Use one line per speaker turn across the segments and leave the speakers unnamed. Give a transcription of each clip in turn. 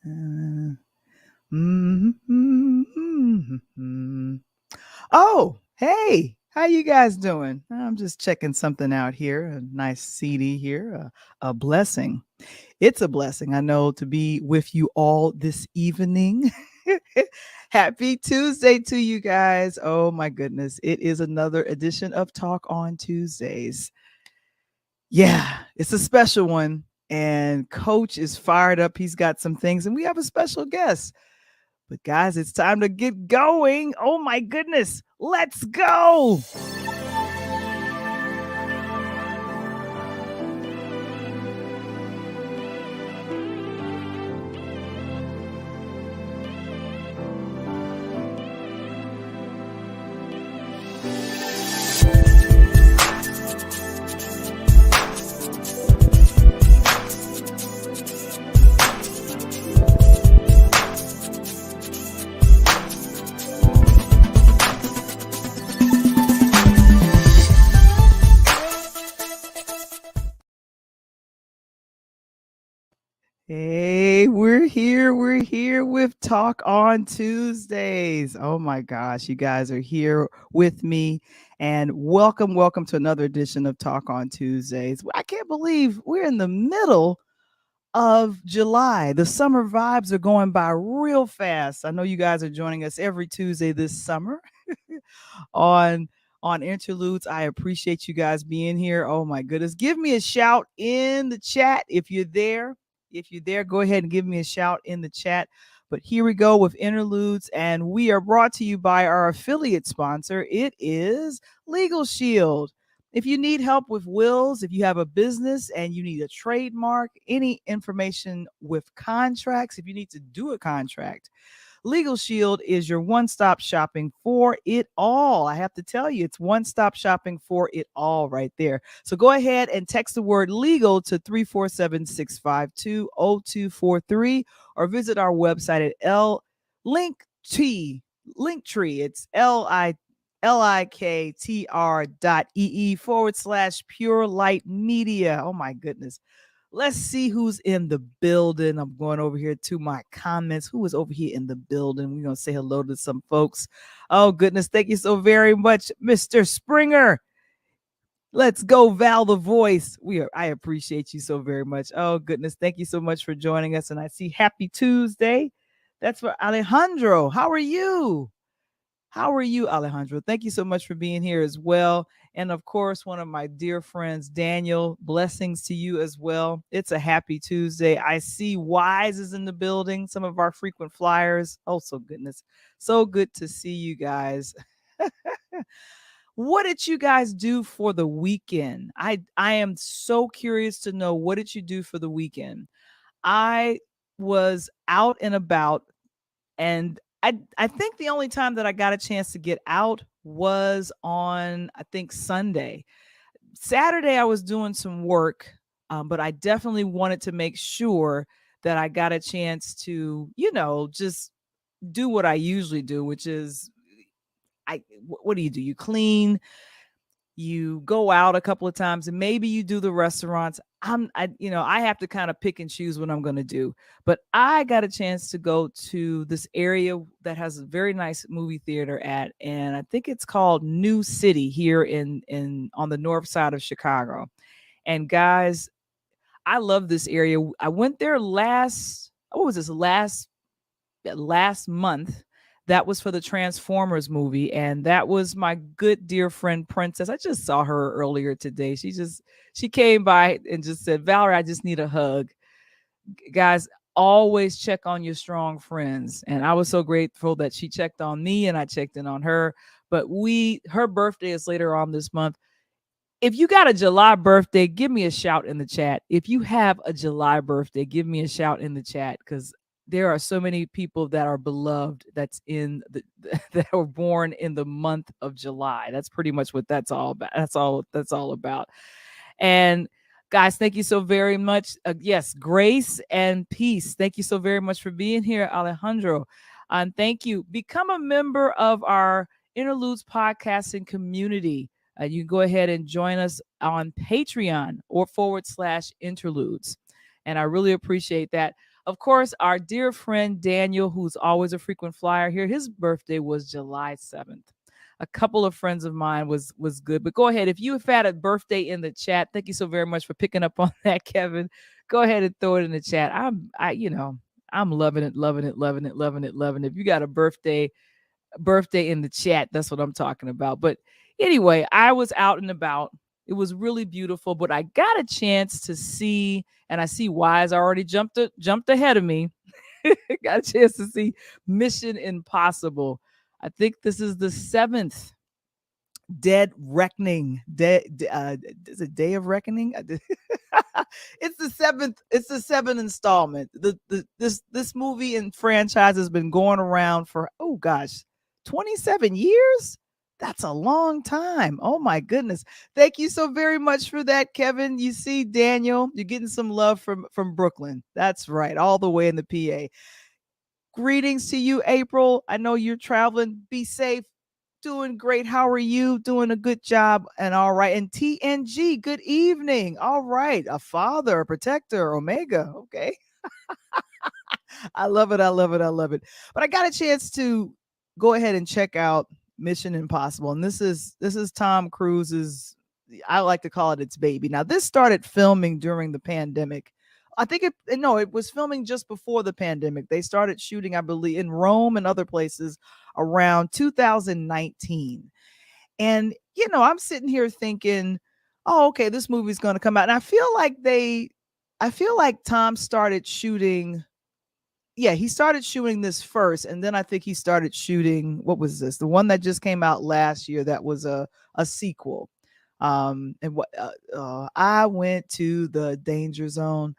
Uh, mm-hmm. Oh, hey, how you guys doing? I'm just checking something out here. A nice CD here. A blessing. It's a blessing, I know, to be with you all this evening. Happy Tuesday to you guys. Oh my goodness. It is another edition of Talk on Tuesdays. Yeah, it's a special one. And Coach is fired up. He's got some things, and we have a special guest. But guys, it's time to get going. Oh my goodness. Let's go. Hey, we're here. We're here with Talk on Tuesdays. Oh my gosh, you guys are here with me. And welcome to another edition of Talk on Tuesdays. I can't believe we're in the middle of July. The summer vibes are going by real fast. I know you guys are joining us every Tuesday this summer on Interludes. I appreciate you guys being here. Oh my goodness. Give me a shout in the chat if you're there. If you're there, go ahead and give me a shout in the chat. But here we go with Interludes, and we are brought to you by our affiliate sponsor. It is Legal Shield. If you need help with wills, if you have a business and you need a trademark, any information with contracts, if you need to do a contract, Legal Shield is your one-stop shopping for it all. I have to tell you, it's one-stop shopping for it all right there. So go ahead and text the word legal to 347-652-0243 or visit our website at Linktree. It's liktr.ee/Pure Light Media. Oh my goodness. Let's see who's in the building. I'm going over here to my comments. Who is over here in the building? We're going to say hello to some folks. Oh, goodness. Thank you so very much, Mr. Springer. Let's go, Val The Voice. I appreciate you so very much. Oh, goodness. Thank you so much for joining us. And I see Happy Tuesday. That's for Alejandro. How are you? How are you, Alejandro? Thank you so much for being here as well. And of course, one of my dear friends, Daniel, blessings to you as well. It's a happy Tuesday. I see Wise is in the building, some of our frequent flyers. Oh, so goodness. So good to see you guys. What did you guys do for the weekend? I am so curious to know, what did you do for the weekend? I was out and about, and I think the only time that I got a chance to get out was on, I think, Sunday. Saturday, I was doing some work, but I definitely wanted to make sure that I got a chance to, just do what I usually do, which is, what do? You clean, you go out a couple of times, and maybe you do the restaurants. I have to kind of pick and choose what I'm going to do. But I got a chance to go to this area that has a very nice movie theater and I think it's called New City here in on the north side of Chicago. And guys, I love this area. I went there last month. That was for the Transformers movie, and that was my good dear friend Princess. I just saw her earlier today. She came by and just said, "Valerie, I just need a hug." Guys, always check on your strong friends, and I was so grateful that she checked on me and I checked in on her. But her birthday is later on this month. If you got a July birthday, give me a shout in the chat. If you have a July birthday, give me a shout in the chat, because there are so many people that are beloved that were born in the month of July. That's pretty much what that's all about. That's all about. And guys, thank you so very much. Yes, grace and peace. Thank you so very much for being here, Alejandro. And thank you. Become a member of our Interludes podcasting community. You can go ahead and join us on Patreon or /interludes. And I really appreciate that. Of course, our dear friend Daniel, who's always a frequent flyer here, his birthday was July 7th. A couple of friends of mine was good. But go ahead. If you have had a birthday in the chat, thank you so very much for picking up on that, Kevin. Go ahead and throw it in the chat. I'm loving it, loving it, loving it, loving it, loving it. If you got a birthday in the chat, that's what I'm talking about. But anyway, I was out and about. It was really beautiful, but I got a chance to see, and I see Wise already jumped ahead of me. Got a chance to see Mission Impossible. I think this is the seventh Dead Reckoning. Is it Day of Reckoning? It's the seventh. It's the seventh installment. This movie and franchise has been going around for 27 years. That's a long time. Oh my goodness. Thank you so very much for that, Kevin. You see, Daniel, you're getting some love from Brooklyn. That's right, all the way in the PA. Greetings to you, April. I know you're traveling. Be safe. Doing great. How are you? Doing a good job. And all right. And TNG, good evening. All right. A father, a protector, Omega. Okay. I love it. I love it. I love it. But I got a chance to go ahead and check out Mission Impossible. And this is Tom Cruise's, I like to call it its baby. Now, this started filming during the pandemic. I think it was filming just before the pandemic. They started shooting, I believe, in Rome and other places around 2019. And, I'm sitting here thinking, oh, okay, this movie's going to come out. And I feel like Tom started shooting. Yeah, he started shooting this first. And then I think he started shooting, what was this? The one that just came out last year that was a sequel. And what I went to the danger zone.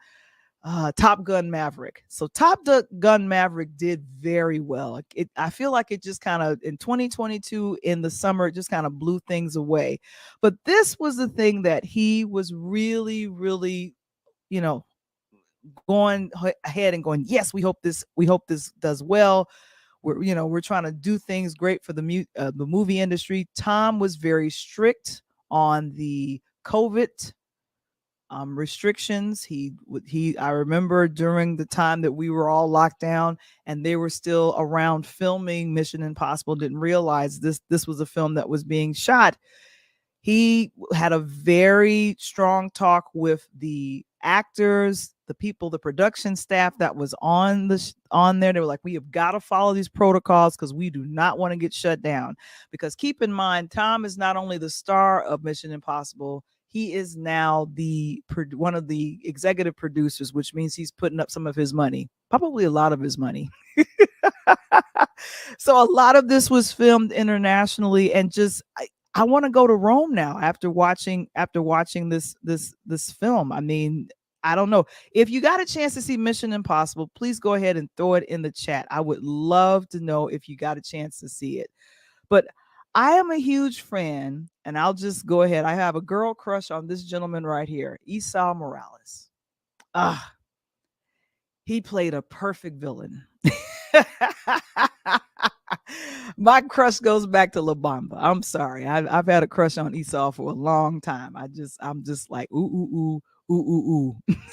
Top Gun Maverick. So Gun Maverick did very well. I feel like it just kind of in 2022 in the summer, it just kind of blew things away. But this was the thing that he was really, really, you know, going ahead and going, yes, we hope this does well. We're trying to do things great for the movie industry. Tom was very strict on the COVID restrictions. I remember during the time that we were all locked down and they were still around filming Mission Impossible, didn't realize this was a film that was being shot. He had a very strong talk with the actors, the people, the production staff that was on there. They were like, we have got to follow these protocols because we do not want to get shut down. Because keep in mind, Tom is not only the star of Mission Impossible, he is now one of the executive producers, which means he's putting up some of his money, probably a lot of his money. So a lot of this was filmed internationally, and I want to go to Rome now after watching this film. I mean, I don't know. If you got a chance to see Mission Impossible, please go ahead and throw it in the chat. I would love to know if you got a chance to see it. But I am a huge fan, and I'll just go ahead. I have a girl crush on this gentleman right here, Esau Morales. He played a perfect villain. My crush goes back to La Bamba. I'm sorry. I've had a crush on Esau for a long time. I'm just like, ooh, ooh, ooh, ooh, ooh.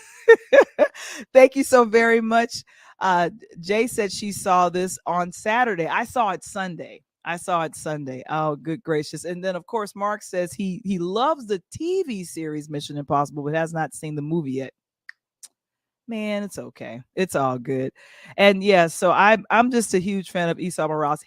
Thank you so very much. Jay said she saw this on Saturday. I saw it Sunday. Oh, good gracious. And then, of course, Mark says he loves the TV series Mission Impossible, but has not seen the movie yet. Man, it's okay. It's all good. And yeah, so I'm just a huge fan of Esau Morales.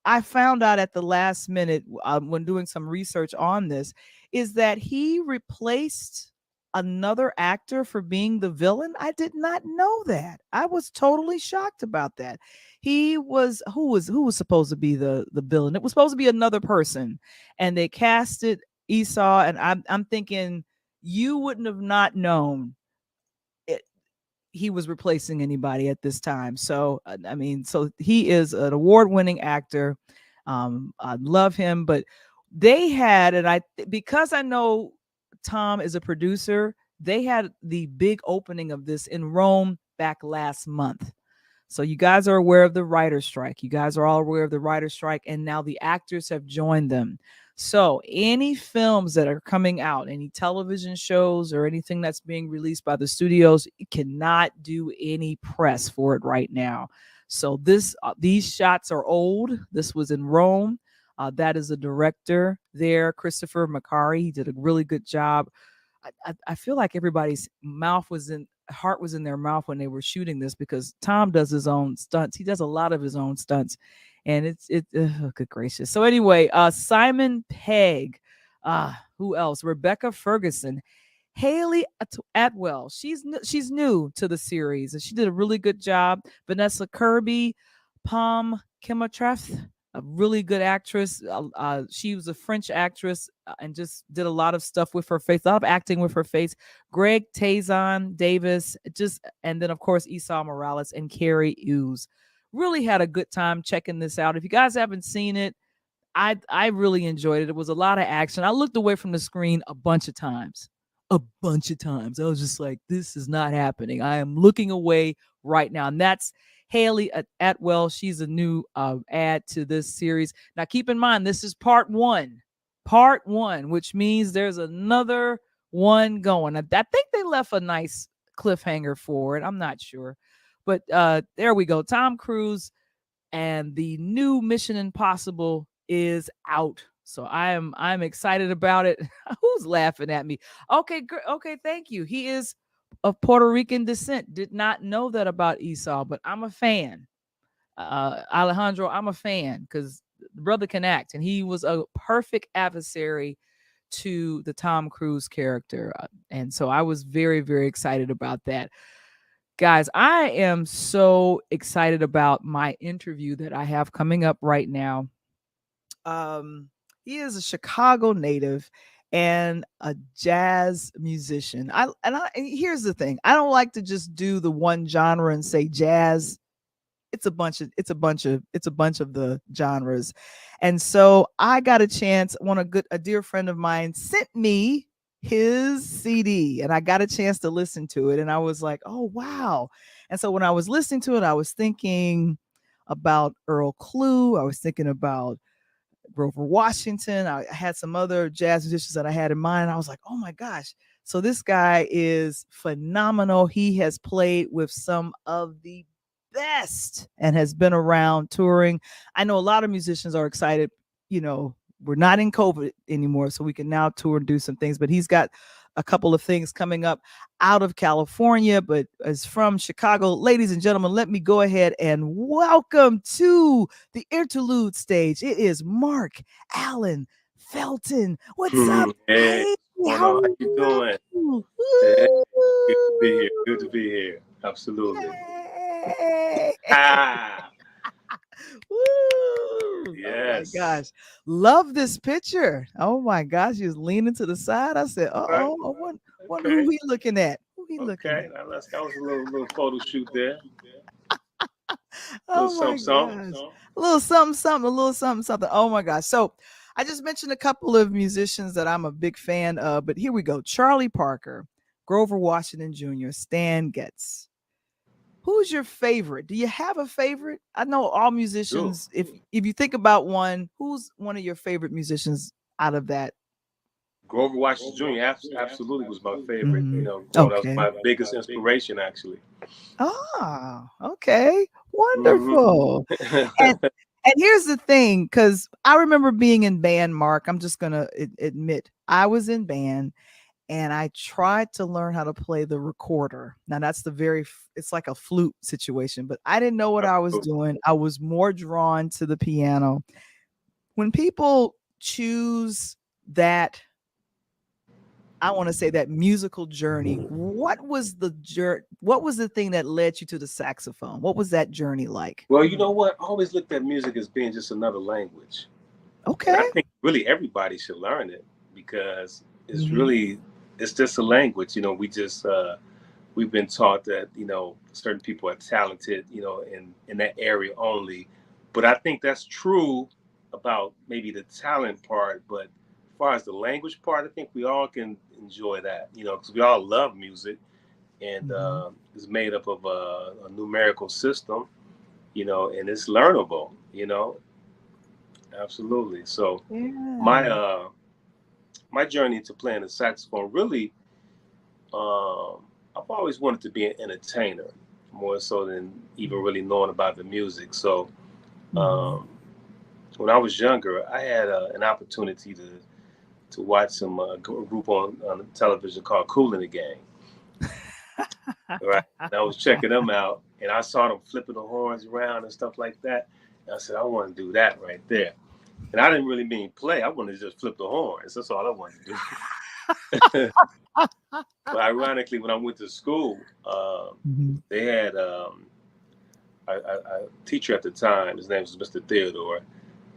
I found out at the last minute when doing some research on this, is that he replaced another actor for being the villain. I did not know that. I was totally shocked about that. Who was supposed to be the villain? It was supposed to be another person, and they casted Esau, and I'm thinking you wouldn't have not known he was replacing anybody at this time. So, I mean, so he is an award-winning actor. I love him, but they had, because I know Tom is a producer, they had the big opening of this in Rome back last month. So you guys are aware of the writer's strike. You guys are all aware of the writer's strike, and now the actors have joined them. So any films that are coming out, any television shows or anything that's being released by the studios, cannot do any press for it right now. So these shots are old. This was in Rome. That is a director there, Christopher McQuarrie. He did a really good job. I feel like everybody's heart was in their mouth when they were shooting this, because Tom does his own stunts. He does a lot of his own stunts, and good gracious. So anyway, Simon Pegg, who else? Rebecca Ferguson, Haley Atwell. She's new to the series, and she did a really good job. Vanessa Kirby, Pom Kimmertreth, a really good actress. She was a French actress and just did a lot of stuff with her face, a lot of acting with her face. Greg Tazon Davis, and then of course Esau Morales and Carrie Hughes. Really had a good time checking this out. If you guys haven't seen it, I really enjoyed it. It was a lot of action. I looked away from the screen a bunch of times. A bunch of times. I was just like, this is not happening. I am looking away right now. And that's Haley Atwell. She's a new add to this series. Now, keep in mind, this is part one. Part one, which means there's another one going. I think they left a nice cliffhanger for it. I'm not sure. But there we go. Tom Cruise and the new Mission Impossible is out. So I'm excited about it. Who's laughing at me? Okay, okay, thank you. He is of Puerto Rican descent. Did not know that about Esau, but I'm a fan. Alejandro, I'm a fan because the brother can act, and he was a perfect adversary to the Tom Cruise character. And so I was very, very excited about that. Guys, I am so excited about my interview that I have coming up right now. He is a Chicago native and a jazz musician. And here's the thing. I don't like to just do the one genre and say jazz. It's a bunch of the genres. And so I got a chance. A dear friend of mine sent me his CD, and I got a chance to listen to it, and I was like, oh wow. And so when I was listening to it, I was thinking about Earl Klugh. I was thinking about Grover Washington. I had some other jazz musicians that I had in mind. I was like, oh my gosh. So this guy is phenomenal. He has played with some of the best and has been around touring. I know a lot of musicians are excited. We're not in COVID anymore, so we can now tour and do some things, but he's got a couple of things coming up out of California, but is from Chicago. Ladies and gentlemen, let me go ahead and welcome to the Interlude stage. It is Mark Allen Felton. What's up?
Hey, how you doing? Hey, good to be here. Good to be here. Absolutely.
Yay.
Ah,
Woo!
yes.
Oh my gosh. Love this picture. Oh my gosh. He was leaning to the side. I said,
Right.
I wonder
Okay.
who he looking at. Who he looking
Okay.
at?
Now that was a little photo shoot there. Little
Oh my
something.
gosh. A little something, something, a little something, something. Oh my gosh. So I just mentioned a couple of musicians that I'm a big fan of, but here we go. Charlie Parker, Grover Washington Jr., Stan Getz. Who's your favorite? Do you have a favorite? I know all
Sure.
musicians. If you think about one, who's one of your favorite musicians out of that?
Grover Washington Jr. Absolutely was my favorite.
Mhm.
Growing up, was
Okay.
my biggest inspiration actually.
Okay.
hmm
Wonderful. And and here's the thing, because I remember being in band, Mark. I'm just gonna admit I was in band, and I tried to learn how to play the recorder. Now that's it's like a flute situation, but I didn't know what I was doing. I was more drawn to the piano. When people choose that, I want to say that musical journey, what was the thing that led you to the saxophone? What was that journey like?
Well, you know what? I always looked at music as being just another language. And I
Okay.
think really everybody should learn it because
Mhm.
it's just a language. We've been taught that, certain people are talented, in that area only. But I think that's true about maybe the talent part. But as far as the language part, I think we all can enjoy that, because we all love music and
Mhm.
it's made up of a numerical system. and it's learnable, absolutely. So my
Yeah.
uh my journey to playing the saxophone really, um I've always wanted to be an entertainer more so than even really knowing about the music. So
Mm-hmm.
um when I was younger, I had an opportunity to watch some group on television called Cool in the Gang, right? And I was checking them out, and I saw them flipping the horns around and stuff like that. And I said, I want to do that right there. And I didn't really mean play. I wanted to just flip the horns. That's all I wanted to do. But ironically, when I went to school,
Mhm.
they had a teacher at the time. His name was Mr. Theodore.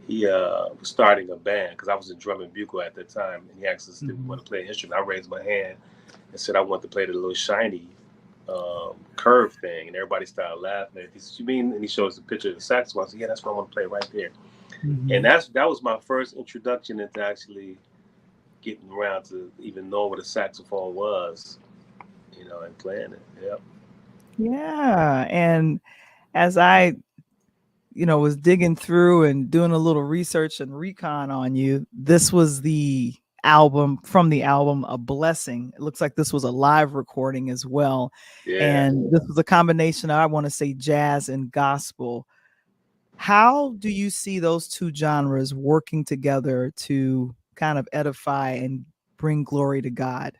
He was starting a band because I was in drum and bugle at that time, and he asked us if we
Mhm.
want to play an instrument. I raised my hand and said I want to play the little shiny curve thing, and everybody started laughing. He said, "You mean?" And he showed us a picture of the saxophone. I said, "Yeah, that's what I want to play right there." And
Mhm.
that was my first introduction into actually getting around to even know what a saxophone was, and playing it. Yep.
Yeah. And as I, was digging through and doing a little research and recon on you, this was the album from the album A Blessing. It looks like this was a live recording as well.
Yeah.
And this was a combination of, I want to say, jazz and gospel. How do you see those two genres working together to kind of edify and bring glory to God?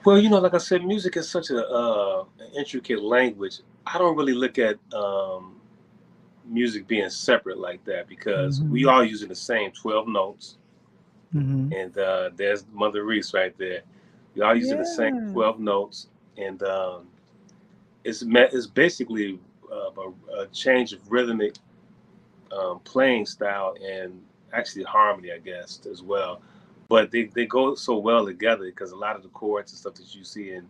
Well, like I said, music is such an intricate language. I don't really look at music being separate like that because we
Mhm.
all using the same 12 notes.
Mhm.
And there's Mother Reese right there. We all using the same
Yeah.
12 notes. And it's basically a change of rhythmic playing style and actually harmony, I guess, as well. But they go so well together because a lot of the chords and stuff that you see in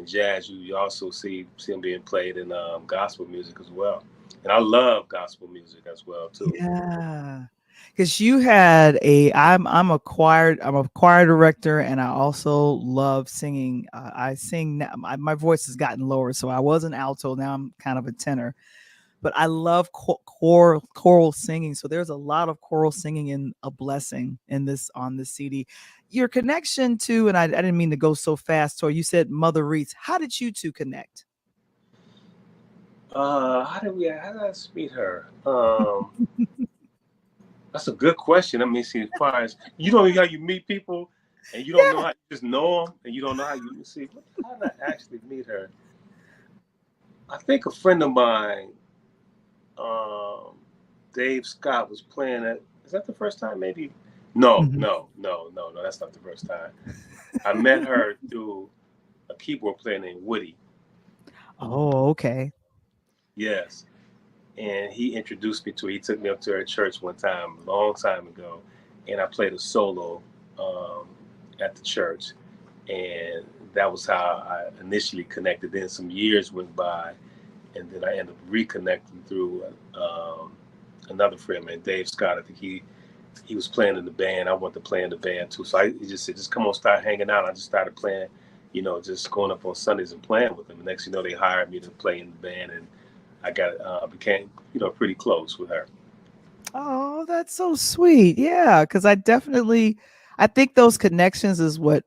jazz, you also see them being played in gospel music as well. And I love gospel music as well too.
Yeah. Because you had I'm a choir director, and I also love singing. I sing now. My voice has gotten lower, so I was an alto. Now I'm kind of a tenor, but I love choral singing. So there's a lot of choral singing in A Blessing in this on this CD. Your connection to, and I didn't mean to go so fast. So you said Mother Reese. How did you two connect?
How did I meet her? That's a good question. I mean, see, as far as you don't know how you meet people, and you don't know
Yeah.
how you just know them, and you don't know how you see. How did I actually meet her? I think a friend of mine, um, Dave Scott, was playing at. Is that the first time? Maybe. No,
Mhm.
no, no, no, no. That's not the first time. I met her through a keyboard player named Woody.
Oh, okay.
Yes, and he introduced me to her. He took me up to her church one time, a long time ago, and I played a solo um, at the church, and that was how I initially connected. Then some years went by, and then I ended up reconnecting through um, another friend, man, Dave Scott. I think he was playing in the band. I wanted to play in the band too, so he just said, "Just come on, start hanging out." I just started playing, just going up on Sundays and playing with them. And next, they hired me to play in the band, and I got became pretty close with her.
Oh, that's so sweet. Yeah, because I think those connections is what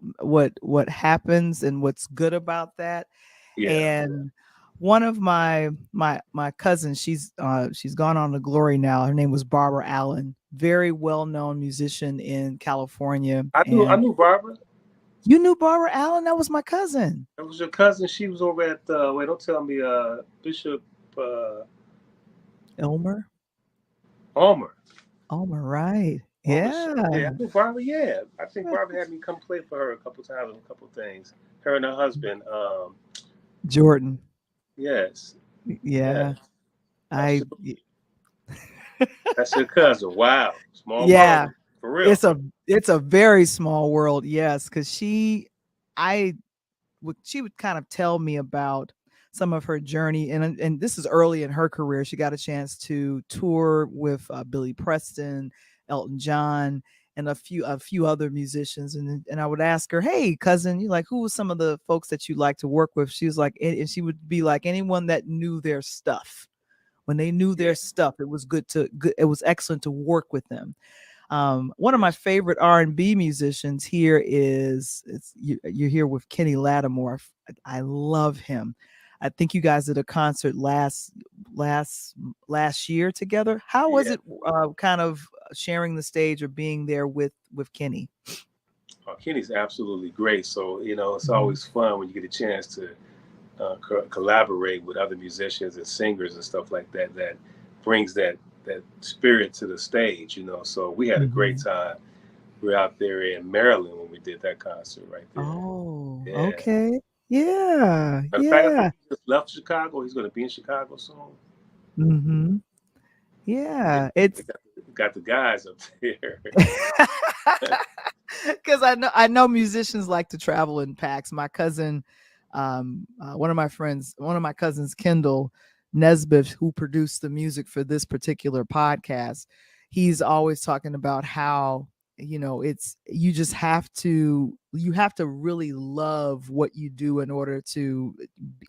happens and what's good about that.
Yeah,
And one of my cousins, she's gone on to glory now. Her name was Barbara Allen, very well known musician in California.
I
And
knew Barbara.
you knew Barbara Allen? That was my cousin.
That was your cousin. She was over at wait, don't tell me Bishop uh,
Elmer.
Almer.
Elmer, right?
Almer. Yeah,
Yeah.
I knew Barbara. Yeah, I think Barbara had me come play for her a couple times on a couple things. Her and her husband.
Jordan.
Yes, yes.
Yeah.
That's
I
your, that's your cousin. Wow, small
Yeah.
world for real.
It's a very small world, yes, because I she would kind of tell me about some of her journey, and this is early in her career. She got a chance to tour with Billy Preston, Elton John, and a few other musicians. And I would ask her, "Hey, cousin, you like who was some of the folks that you like to work with?" She was like, and she would be like anyone that knew their stuff, when they knew
Yeah.
their stuff, it was it was excellent to work with them. One of my
Yes.
favorite R&B musicians here you're here with Kenny Lattimore. I love him. I think you guys did a concert last last year together. How was
Yeah.
it kind of sharing the stage or being there with Kenny?
Kenny's absolutely great. So, it's
Mhm.
always fun when you get a chance to collaborate with other musicians and singers and stuff like that. That brings that spirit to the stage. So we had a great
Mhm.
time. We were out there in Maryland when we did that concert right there.
Oh,
Yeah.
okay. Yeah,
Matter of fact, I think
yeah.
he just left Chicago. He's going to be in Chicago soon.
Mhm.
Yeah,
Yeah,
they
it's
got the guys up there.
because I know musicians like to travel in packs. My cousin, one of my cousins, Kendall Nesbitt, who produced the music for this particular podcast, he's always talking about how it's you have to really love what you do in order to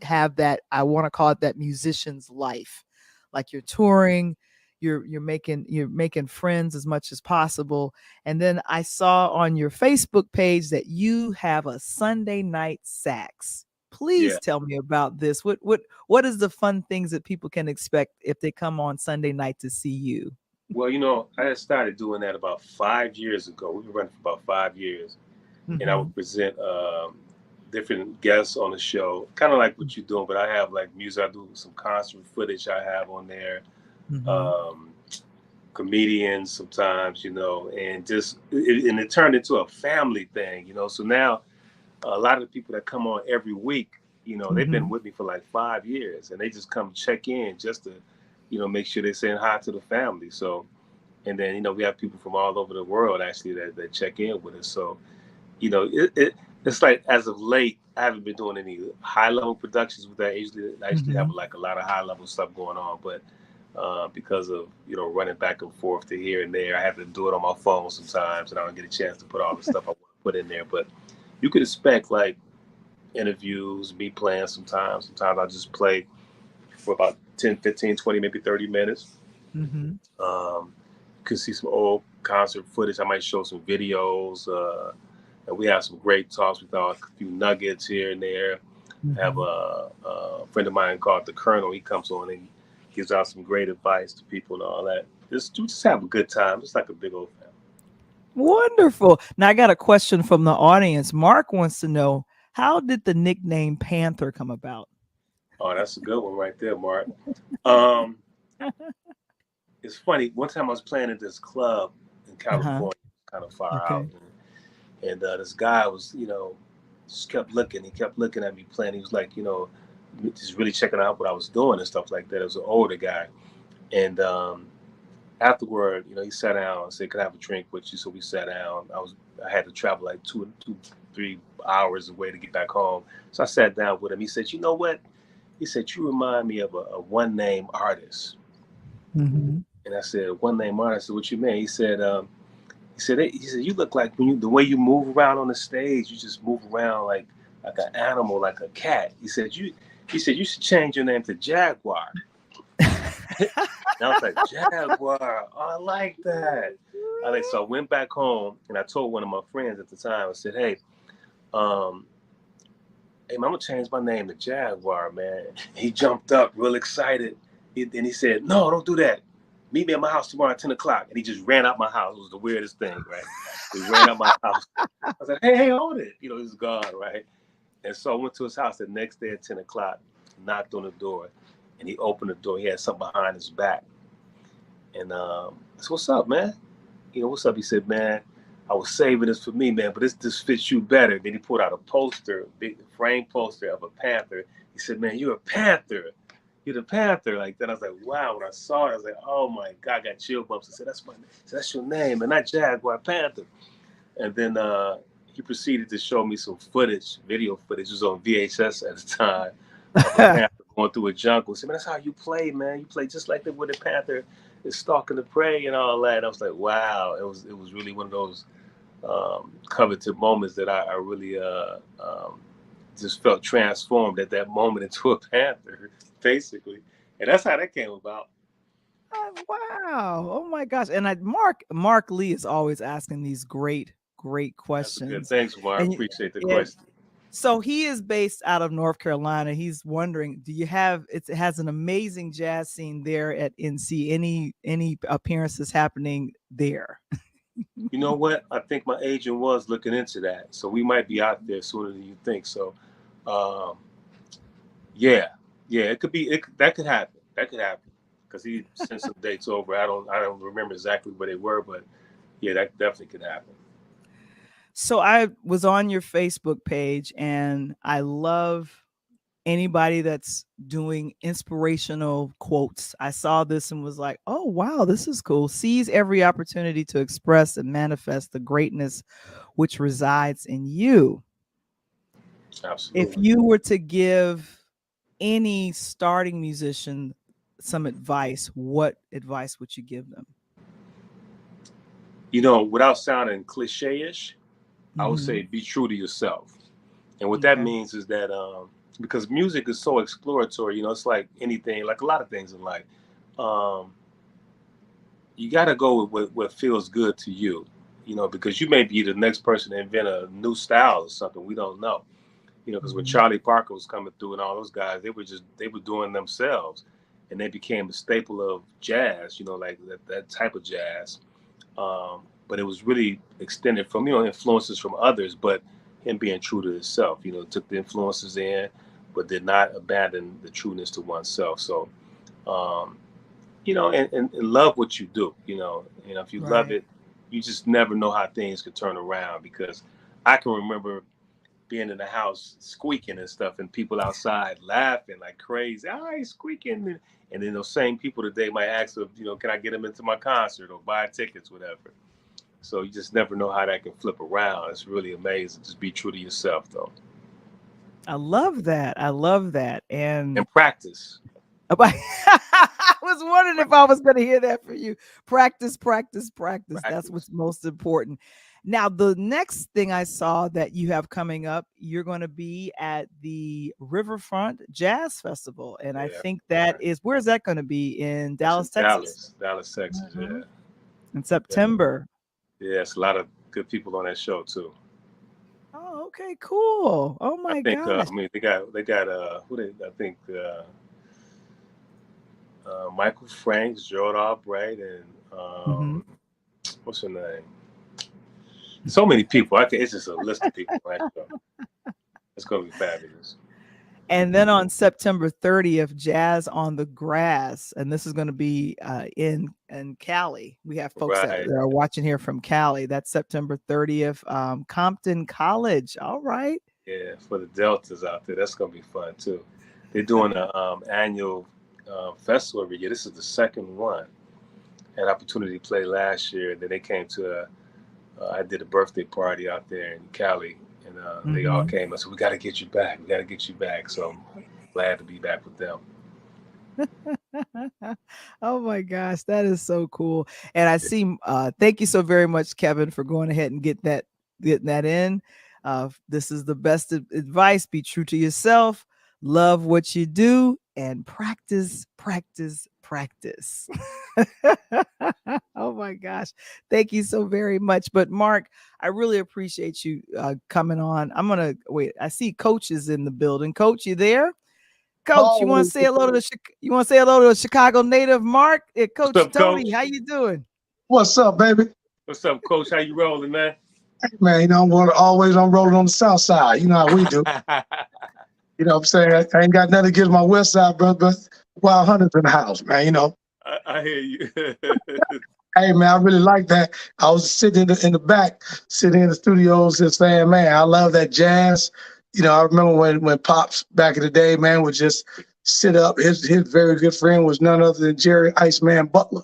have that. I want to call it that musician's life, like you're touring. You're making friends as much as possible, and then I saw on your Facebook page that you have a Sunday night sax. Please
Yeah.
tell me about this. What is the fun things that people can expect if they come on Sunday night to see you?
Well, I had started doing that about 5 years ago. We've been running for about 5 years, and I
Mhm.
would present different guests on the show, kind of like what you're doing. But I have like music. I do some concert footage I have on there.
Mhm.
Um, Comedians sometimes, and it turned into a family thing. So now a lot of the people that come on every week, they've been
Mhm.
with me for like 5 years, and they just come check in just to, make sure they're saying hi to the family. So, and then we have people from all over the world actually that check in with us. So, it's like as of late, I haven't been doing any high level productions with that. I usually have
Mhm.
like a lot of high level stuff going on, but because of running back and forth to here and there, I have to do it on my phone sometimes, and I don't get a chance to put all the stuff I want to put in there. But you could expect like interviews, me playing sometimes. Sometimes I just play for about 10, 15, 20, maybe 30 minutes.
Mhm.
Um, you can see some old concert footage. I might show some videos. And we have some great talks. We throw a few nuggets here and there. I have
Mhm.
a friend of mine called the Colonel. He comes on and gives out some great advice to people and all that. Just have a good time. It's like a big old family.
Wonderful. Now I got a question from the audience. Mark wants to know, how did the nickname Panther come about?
Oh, that's a good one right there, Mark. Um, it's funny. One time I was playing at this club in
Uh-huh.
California, kind of far out,
Okay.
and this guy was, just kept looking. He kept looking at me playing. He was like, just really checking out what I was doing and stuff like that. It was an older guy, and afterward, he sat down and said, "Can I have a drink with you?" So we sat down. I had to travel like 3 hours away to get back home. So I sat down with him. He said, "You know what?" He said, "You remind me of a one name artist."
Mhm.
And I said, "One name artist? What you mean?" He said, "You look like the way you move around on the stage. You just move around like an animal, like a cat." He said you should change your name to Jaguar. And I was like, Jaguar. Oh, I like that. So I went back home and I told one of my friends at the time. I said, um, hey, man, I'm gonna change my name to Jaguar, man." He jumped up, real excited. Then he said, "No, don't do that. Meet me at my house tomorrow at 10 o'clock." And he just ran out my house. It was the weirdest thing, right? He ran out my house. I was like, "Hey, hold it." He's gone, right? And so I went to his house the next day at 10 o'clock, knocked on the door, and he opened the door. He had something behind his back. And I said, "What's up, man?" "What's up?" He said, "Man, I was saving this for me, man, but this fits you better." Then he pulled out a poster, big frame poster of a panther. He said, "Man, you're a panther. You're the panther." Like that. I was like, wow. When I saw it, I was like, oh my God, I got chill bumps. I said, "That's my name. That's your name, and not Jaguar, Panther." And then he proceeded to show me some footage, video footage. It was on VHS at the time of a panther going through a jungle. He said, "Man, that's how you play, man. You play just like the with a panther is stalking the prey and all that." And I was like, wow. It was really one of those coveted moments that I really just felt transformed at that moment into a panther, basically. And that's how that came about.
Wow. Oh my gosh. And Mark Lee is always asking these great
That's a good.
questions.
Thanks, Mark.
And
Appreciate the
yeah,
question.
so he is based out of North Carolina. He's wondering, do you have it has an amazing jazz scene there at NC? Any appearances happening there?
You know what? I think my agent was looking into that, so we might be out there sooner than you think. So, um, yeah, yeah, it could be. That could happen. That could happen because he sent some dates over. I don't remember exactly where they were, but yeah, that definitely could happen.
So I was on your Facebook page and I love anybody that's doing inspirational quotes. I saw this and was like, oh, wow, this is cool. Seize every opportunity to express and manifest the greatness which resides in you. If
Absolutely.
you were to give any starting musician some advice, what advice would you give them?
You know, without sounding cliche-ish, I would say
Mm-hmm.
be true to yourself. And what that
Okay.
means is that because music is so exploratory, it's like anything, like a lot of things in life. Um, you got to go with what feels good to you, because you may be the next person to invent a new style or something. We don't know, because when
Mm-hmm.
Charlie Parker was coming through and all those guys, they were doing themselves, and they became a staple of jazz, like that type of jazz. But it was really extended from influences from others, but him being true to himself. Took the influences in, but did not abandon the trueness to oneself. So, um, and love what you do. If you love
Right.
it, you just never know how things could turn around. Because I can remember being in the house squeaking and stuff, and people outside laughing like crazy. Ah, he's squeaking, and then those same people today might ask, can I get him into my concert or buy tickets, whatever. So you just never know how that can flip around. It's really amazing. Just be true to yourself, though,
I love that. I love that. And
and practice.
I was wondering if I was going to hear that for you. Practice, practice, practice. That's
Practice.
what's most important. Now, the next thing I saw that you have coming up, you're going to be at the Riverfront Jazz Festival. And I
Yeah,
think
yeah.
that is, where is that going to be? In
That's in
Dallas, Texas?
Dallas, Texas.
Mhm.
Yeah,
In
yeah,
September.
yeah. It's a lot of good people on that show too.
Oh, okay, cool. Oh
I
my
think.
gosh.
I mean, they got who they? I think Michael Franks, Gerald Albright, and
Mhm.
what's her name? So many people. It's just a list of people on that show. It's gonna be fabulous.
And then on September 30th, Jazz on the Grass, and this is going to be in Cali. We have folks that
Right.
are watching here from Cali. That's September 30th, Compton College. All right.
Yeah, for the Deltas out there, that's gonna be fun too. They're doing a annual festival every year. This is the second one. Had opportunity to play last year. Then they came to I did a birthday party out there in Cali, and they all
Mhm.
came. I said, "We got to get you back. We got to get you back." So I'm glad to be back with them.
Oh my gosh, that is so cool. And I see thank you so very much, Kevin, for going ahead and getting that in. This is the best advice. Be true to yourself, love what you do, and practice, practice, practice. Oh my gosh. Thank you so very much. But Mark, I really appreciate you coming on. I'm gonna wait. I see Coach is in the building. Coach, you there? Coach, you want
Always.
to say hello to you want to say hello to a Chicago native, Mark?
What's
Coach
up,
Tony,
Coach?
how you doing?
What's up, baby?
What's up, Coach? How you rolling, man?
Hey, man, I'm rolling on the south side. You know how we do. You know what I'm saying? I ain't got nothing against my west side, brother, but Wild Hunters in the house, man.
I hear you.
Hey, man, I really like that. I was sitting in the back, sitting in the studios and saying, man, I love that jazz. I remember when Pops back in the day, man, would just sit up. His very good friend was none other than Jerry Iceman Butler.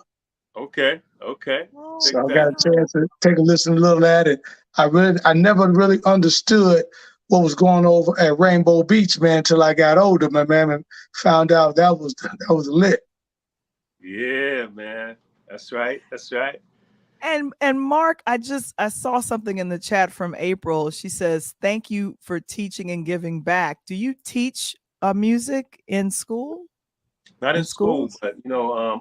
Okay, okay.
Oh,
So
Dig
I got
that.
a chance to take a listen to a little of that, and I never really understood what was going over at Rainbow Beach, man, until I got older, man, and found out that was lit.
Yeah, man. That's right. That's right.
and Mark, I saw something in the chat from April. She says, "Thank you for teaching and giving back." Do you teach music in school?
Not in
in
school,
schools?
but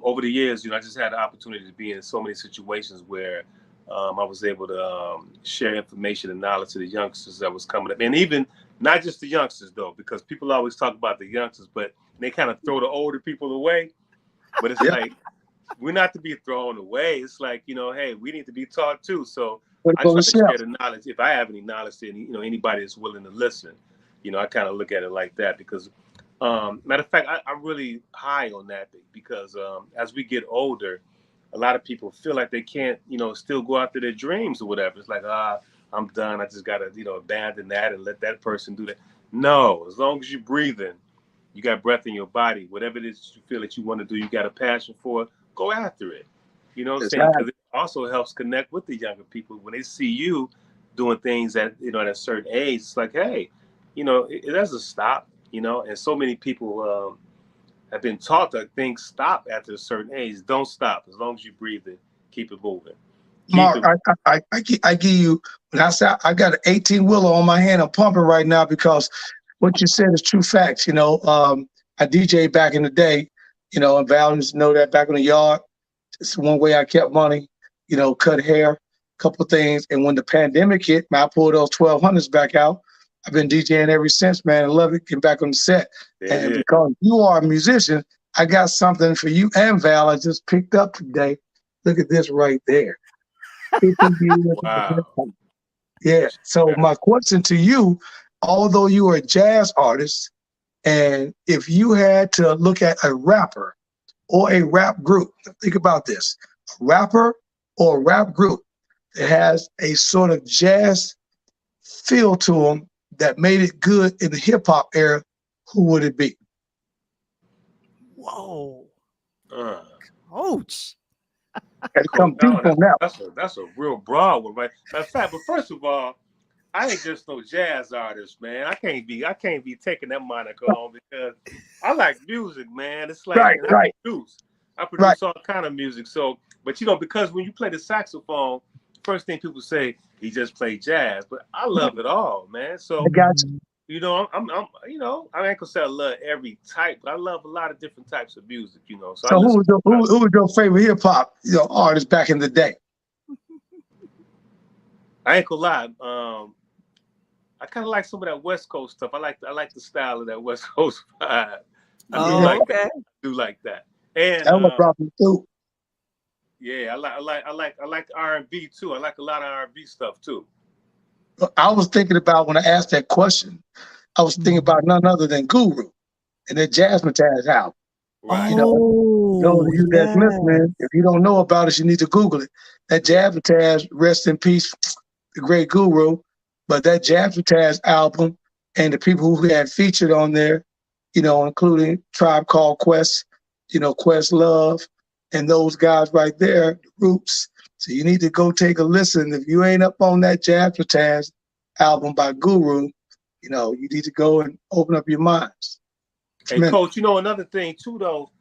over the years, I just had the opportunity to be in so many situations where I was able to share information and knowledge to the youngsters that was coming up, and even not just the youngsters though, because people always talk about the youngsters, but they kind of throw the older people away. But it's
Yeah.
like we're not to be thrown away. It's like hey, we need to be taught too. So
Way to
I
go
try
to
to
chef.
share the knowledge if I have any knowledge to anybody that's willing to listen. I kind of look at it like that because matter of fact, I'm really high on that because as we get older, a lot of people feel like they can't, still go after their dreams or whatever. It's like, I'm done. I just gotta, abandon that and let that person do that. No, as long as you're breathing, you got breath in your body. Whatever it is you feel that you want to do, you got a passion for, go after it. You know what I'm
That's
saying?
right.
Because it also helps connect with the younger people when they see you doing things at at a certain age. It's like, hey, it doesn't stop. And so many people have been taught that things stop after a certain age. Don't stop. As long as you breathe it, keep it moving. Keep
Mark,
it.
I give you, when I say I got an 18 wheeler on my hand, I'm pumping right now because what you said is true facts. I DJ back in the day, and Valiants know that back in the yard. It's one way I kept money, cut hair, couple things. And when the pandemic hit, man, I pulled those 1200s back out. I've been DJing ever since, man. I love it. Get back on the set.
There it
And
is.
because you are a musician, I got something for you and Val I just picked up today. Look at this right there. 50 years of the hip
Wow.
hop. Yeah. So my question to you, although you are a jazz artist, and if you had to look at a rapper or a rap group, think about this, a rapper or a rap group that has a sort of jazz feel to them that made it good in the hip hop era, who would it be?
Whoa,
Uh,
coach.
Had to
Coach
come deep
Allen,
on that.
that's a real broad one, right? Matter of fact, but first of all, I ain't just no jazz artist, man. I can't be taking that moniker on because I like music, man. It's like,
Right,
and
right,
I
right.
produce all kind of music. So, but because when you play the saxophone, first thing people say he just played jazz, but I love it all, man.
I
So,
got you.
Mhm.
I ain't gonna say I love every type, but I love a lot of different types of music. So I
So who
listen
was your,
to a lot
who was your favorite hip hop artist back in the day?
I ain't gonna lie. I kind of like some of that West Coast stuff. I like the style of that West Coast vibe. I do
Yeah,
Oh,
like that.
okay.
I do like that. And
that was probably too.
yeah, I like R&B too. I like a lot of R&B stuff too.
I was thinking about when I asked that question, I was thinking about
Mhm.
none other than Guru and the Jazzmatazz album. You
Right.
know, those
Oh,
of you that's
yes.
listening, if you don't know about it, you need to Google it. That
Yeah.
Jazzmatazz, rest in peace, the great Guru. But that Jazzmatazz album and the people who had featured on there, including Tribe Called Quest, Quest Love, and those guys right there, the Roots. So you need to go take a listen. If you ain't up on that Jazzmatazz album by Guru, you need to go and open up your minds.
Hey,
Tremendous.
Coach. Another thing too, though.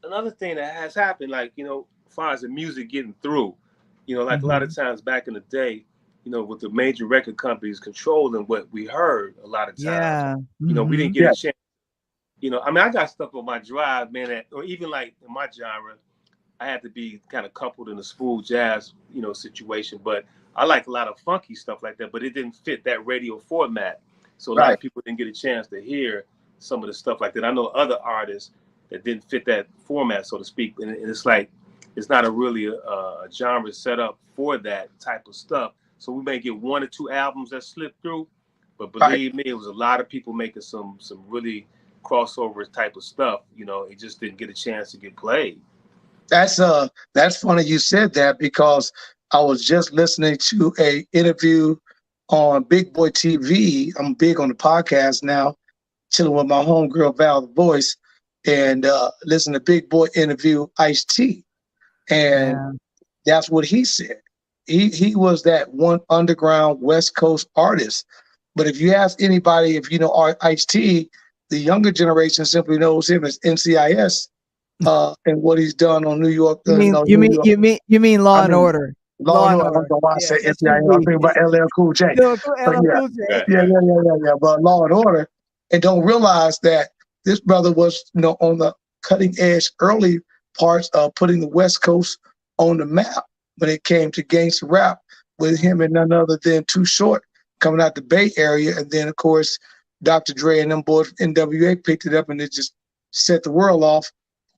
Another thing that has happened, like as far as the music getting through, like a lot of
Mhm.
times back in the day, with the major record companies controlling what we heard, a lot of times,
Yeah.
we didn't
Mhm.
get a
Yeah,
chance. I got stuff on my drive, man, or even like in my genre, I had to be kind of coupled in a smooth jazz, situation. But I like a lot of funky stuff like that, but it didn't fit that radio format. So a lot
right.
of people didn't get a chance to hear some of the stuff like that. I know other artists that didn't fit that format, so to speak. And it's like, it's not really a genre set up for that type of stuff. So we may get one or two albums that slip through, but
Right.
believe me, it was a lot of people making some really crossover type of stuff. It just didn't get a chance to get played.
That's funny you said that because I was just listening to a interview on Big Boy TV. I'm big on the podcast now, chilling with my homegirl Val The Voice, and listen to Big Boy interview Ice-T, and
Yeah.
that's what he said. He was that one underground West Coast artist. But if you ask anybody if you know Ice-T, the younger generation simply knows him as NCIS and what he's done on New York.
You mean you
New
mean
York.
you mean you mean
I
Law and
mean,
Order.
Law
Law
and
and
Order. I don't
Order.
know why I
Yeah,
said NCIS. I'm
SUV.
thinking about LL Cool J.
Go
But
LL
yeah,
Cool J.
Right,
yeah,
right.
yeah, yeah, yeah, yeah. But Law and Order, and don't realize that this brother was, on the cutting edge early parts of putting the West Coast on the map when it came to gangsta rap with him and none other than Too Short coming out the Bay Area. And then, of course, Dr. Dre and them boys from NWA picked it up and it just set the world off,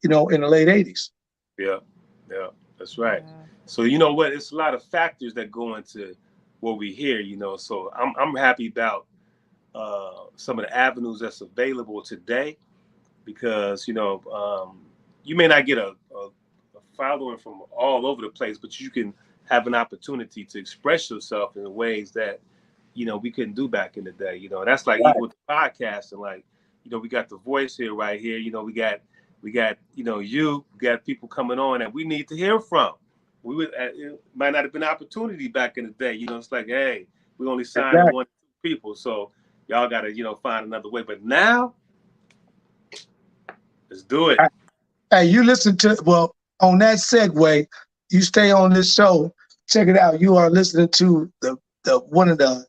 in the late 80s.
Yeah, that's right. Yeah. So you know what? It's a lot of factors that go into what we hear, So I'm happy about some of the avenues that's available today because, you may not get a following from all over the place, but you can have an opportunity to express yourself in ways that, we couldn't do back in the day. That's like even with the podcast and like, we got The Voice here right here. We got we got people coming on that we need to hear from. We would it might not have been an opportunity back in the day. It's like, hey, we only signed one or two people, so y'all got to find another way. But now, let's do it.
Hey, you listen to on that segue. You stay on this show. Check it out. You are listening to the one of the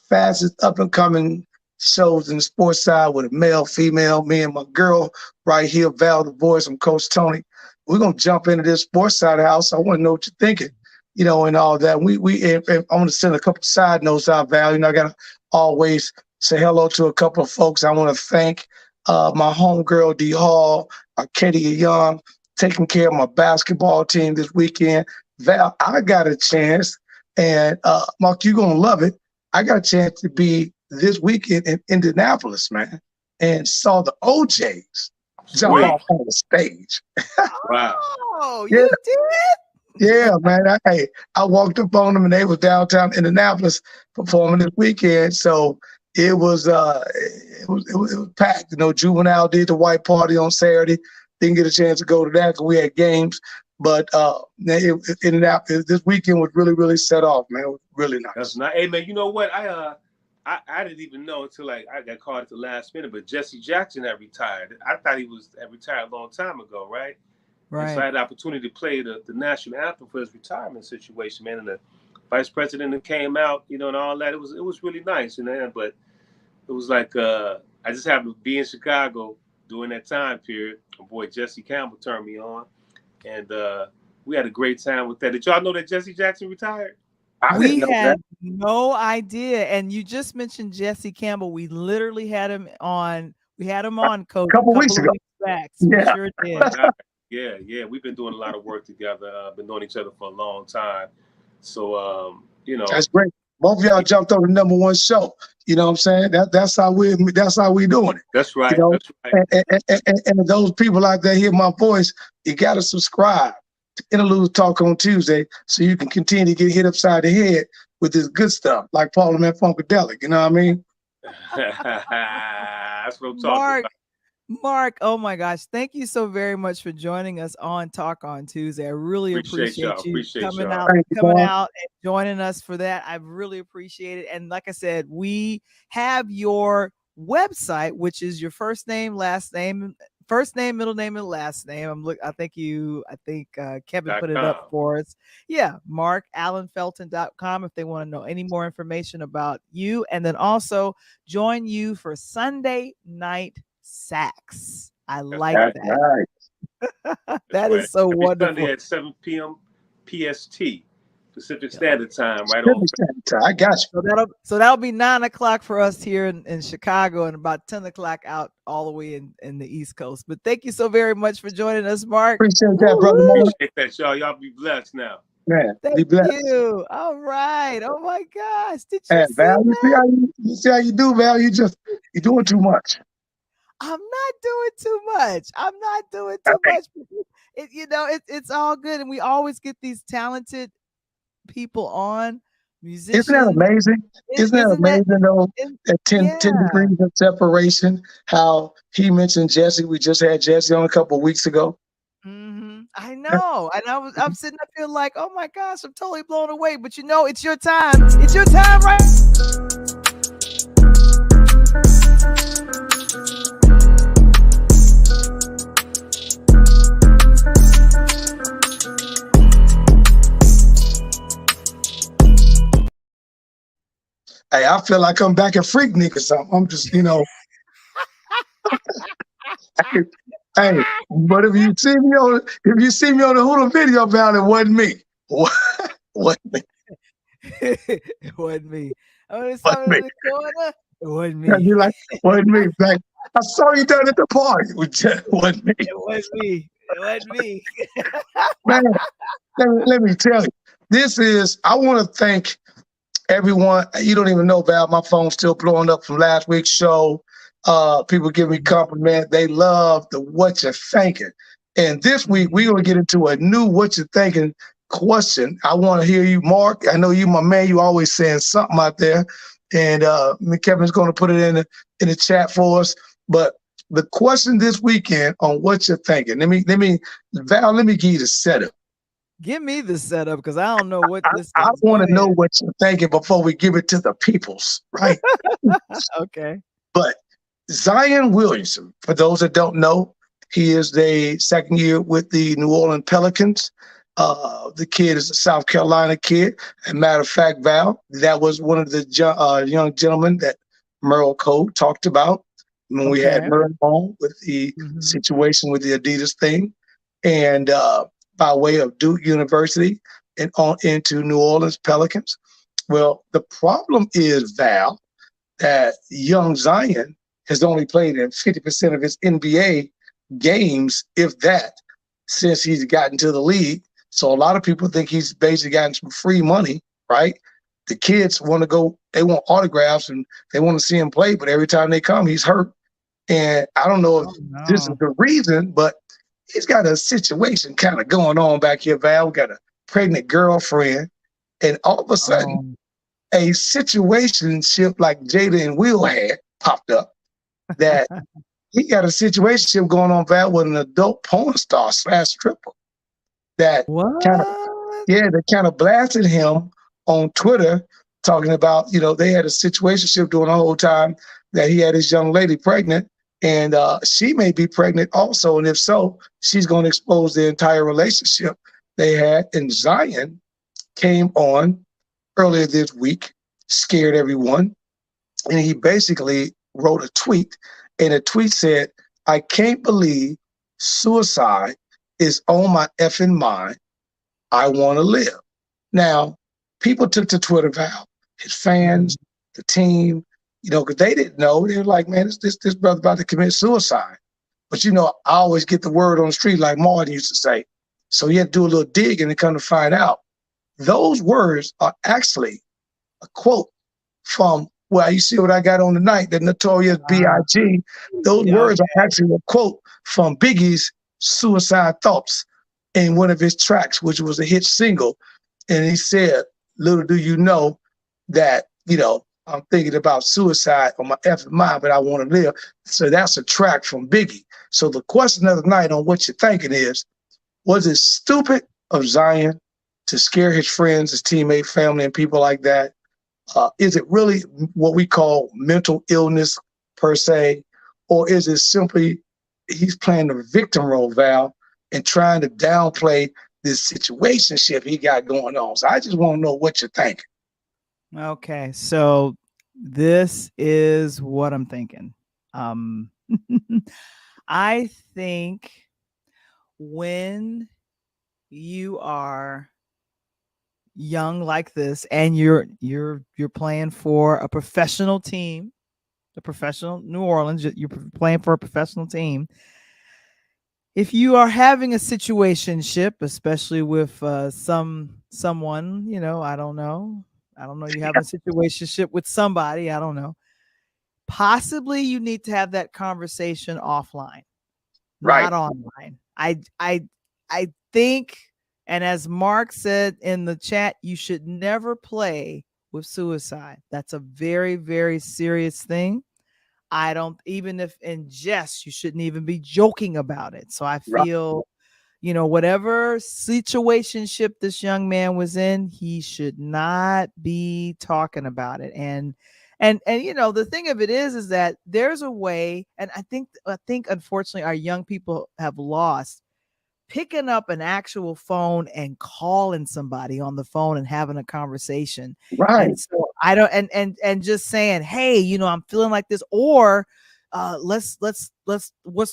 fastest up and coming shows in the sports side with a male, female, me and my girl right here, Val The Voice. I'm Coach Tony. We're gonna jump into this sports side of the house. I want to know what you're thinking, and all that. I want to send a couple side notes out, Val. I gotta always say hello to a couple of folks. I want to thank my homegirl D Hall, Arcadia Young, taking care of my basketball team this weekend. Val, I got a chance, and Mark, you're gonna love it. I got a chance to be this weekend in Indianapolis, man, and saw the OJs jump off on the stage.
Wow.
Oh, you did?
Yeah, man. I walked up on them and they was downtown Indianapolis performing this weekend. So it was packed. Juvenile did the white party on Saturday. Didn't get a chance to go to that because we had games. But Indianapolis this weekend was really, really set off, man. It was really nice.
That's nice. Hey, man, you know what? I didn't even know until I got called at the last minute, but Jesse Jackson had retired. I thought he had retired a long time ago, right? Right. And so I had the opportunity to play the national anthem for his retirement situation, man. And the vice president came out, and all that. It was really nice, but it was like I just happened to be in Chicago during that time period. My boy Jesse Campbell turned me on, and we had a great time with that. Did y'all know that Jesse Jackson retired?
We had no idea. And you just mentioned Jesse Campbell. We literally had him on. We had him on, Coach,
a couple weeks ago.
Back. So yeah. Sure did.
Yeah. We've been doing a lot of work together. Been knowing each other for a long time. So,
that's great. Both of y'all jumped on the #1 show. You know what I'm saying? That's how we doing it.
That's right.
That's right. And those people out there hear my voice, you got to subscribe to Interludes Talk on Tuesday so you can continue to get hit upside the head with this good stuff like Parliament Funkadelic. You know what I mean?
That's what I'm talking about.
Mark, oh my gosh, thank you so very much for joining us on Talk on Tuesday. I really appreciate you coming out and joining us for that. I really appreciate it. And like I said, we have your website, which is your first name, last name, first name, middle name, and last name. I think Kevin put it up for us. Yeah, markallenfelton.com if they want to know any more information about you. And then also join you for Sunday night Sax. I like that.
Nice.
That is so wonderful.
Sunday at 7 p.m. PST, Pacific Standard Time, right on.
I got you.
So that'll be 9 o'clock for us here in Chicago and about 10 o'clock out all the way in the East Coast. But thank you so very much for joining us, Mark.
Appreciate that, brother.
Appreciate that, y'all. Y'all be blessed now.
Man,
thank you. All right. Oh my gosh. Did you see
Val,
that?
you see how you do, Val? You're doing too much.
I'm not doing too much. It's all good. And we always get these talented people on, musicians.
Isn't that amazing? Isn't that amazing, though? At 10 degrees of separation, how he mentioned Jesse. We just had Jesse on a couple of weeks ago.
Mm-hmm. I know. And I'm sitting up here like, oh my gosh, I'm totally blown away. But it's your time. It's your time, right?
Hey, I feel like I'm back at Freaknik or something. I'm just, Hey, but if you see me on the Hula video, Val, it wasn't me. Wasn't me.
It wasn't me. I mean,
Wasn't
something
me.
in the corner. It wasn't
And
me.
you're like, wasn't me. Like, I saw you down at the party. It wasn't me.
It wasn't me. It wasn't me.
Man, let me tell you, I want to thank everyone. You don't even know, Val, my phone's still blowing up from last week's show. People give me compliment. They love the what you're thinking. And this week, we're going to get into a new what you're thinking question. I want to hear you, Mark. I know you, my man, you always saying something out there. And Kevin's going to put it in the chat for us. But the question this weekend on what you're thinking. Val, let me give you the setup.
Give me the setup because I don't know what this
I
is.
want
Go
to know
ahead.
what you're thinking before we give it to the peoples, right?
Okay.
But Zion Williamson, for those that don't know, he is the second year with the New Orleans Pelicans. The kid is a South Carolina kid. As a matter of fact, Val, that was one of the young gentlemen that Merle Cole talked about when we had
Okay.
Merle on with the situation with the Adidas thing. And by way of Duke University and on into New Orleans Pelicans. Well, the problem is, Val, that young Zion has only played in 50% of his NBA games, if that, since he's gotten to the league. So a lot of people think he's basically gotten some free money, right? The kids want to go, they want autographs and they want to see him play, but every time they come, he's hurt. And I don't know if this is the reason, but he's got a situation kind of going on back here, Val. We got a pregnant girlfriend. And all of a sudden, a situationship like Jada and Will had popped up that he got a situationship going on, Val, with an adult porn star / stripper that kind of, that kind of blasted him on Twitter, talking about, they had a situationship during the whole time that he had his young lady pregnant, and she may be pregnant also, and if so, she's going to expose the entire relationship they had. And Zion came on earlier this week, scared everyone, and he basically wrote a tweet, and the tweet said, "I can't believe suicide is on my effing mind. I want to live." Now, people took to Twitter, Val, his fans, the team, because they didn't know. They were like, man, this brother about to commit suicide. But, I always get the word on the street, like Martin used to say. So you had to do a little dig and come to find out. Those words are actually a quote from, well, you see what I got on tonight, the notorious B.I.G. Those words are actually a quote from Biggie's Suicide Thoughts in one of his tracks, which was a hit single. And he said, little do you know that, I'm thinking about suicide on my effing mind, but I want to live. So that's a track from Biggie. So the question of the night on what you're thinking is, was it stupid of Zion to scare his friends, his teammates, family, and people like that? Is it really what we call mental illness per se? Or is it simply he's playing the victim role, Val, and trying to downplay this situationship he got going on? So I just want to know what you're thinking.
Okay, so this is what I'm thinking. I think when you are young like this and you're playing for a professional team, the professional New Orleans, you're playing for a professional team. If you are having a situationship, especially with someone, I don't know, you have a situationship with somebody, I don't know. Possibly you need to have that conversation offline, not online. I think, and as Mark said in the chat, you should never play with suicide. That's a very, very serious thing. I don't, even if in jest, you shouldn't even be joking about it. So I feel, whatever situationship this young man was in, he should not be talking about it. And the thing of it is that there's a way, and I think unfortunately our young people have lost picking up an actual phone and calling somebody on the phone and having a conversation.
Right.
And so I don't, and just saying, hey, I'm feeling like this, or let's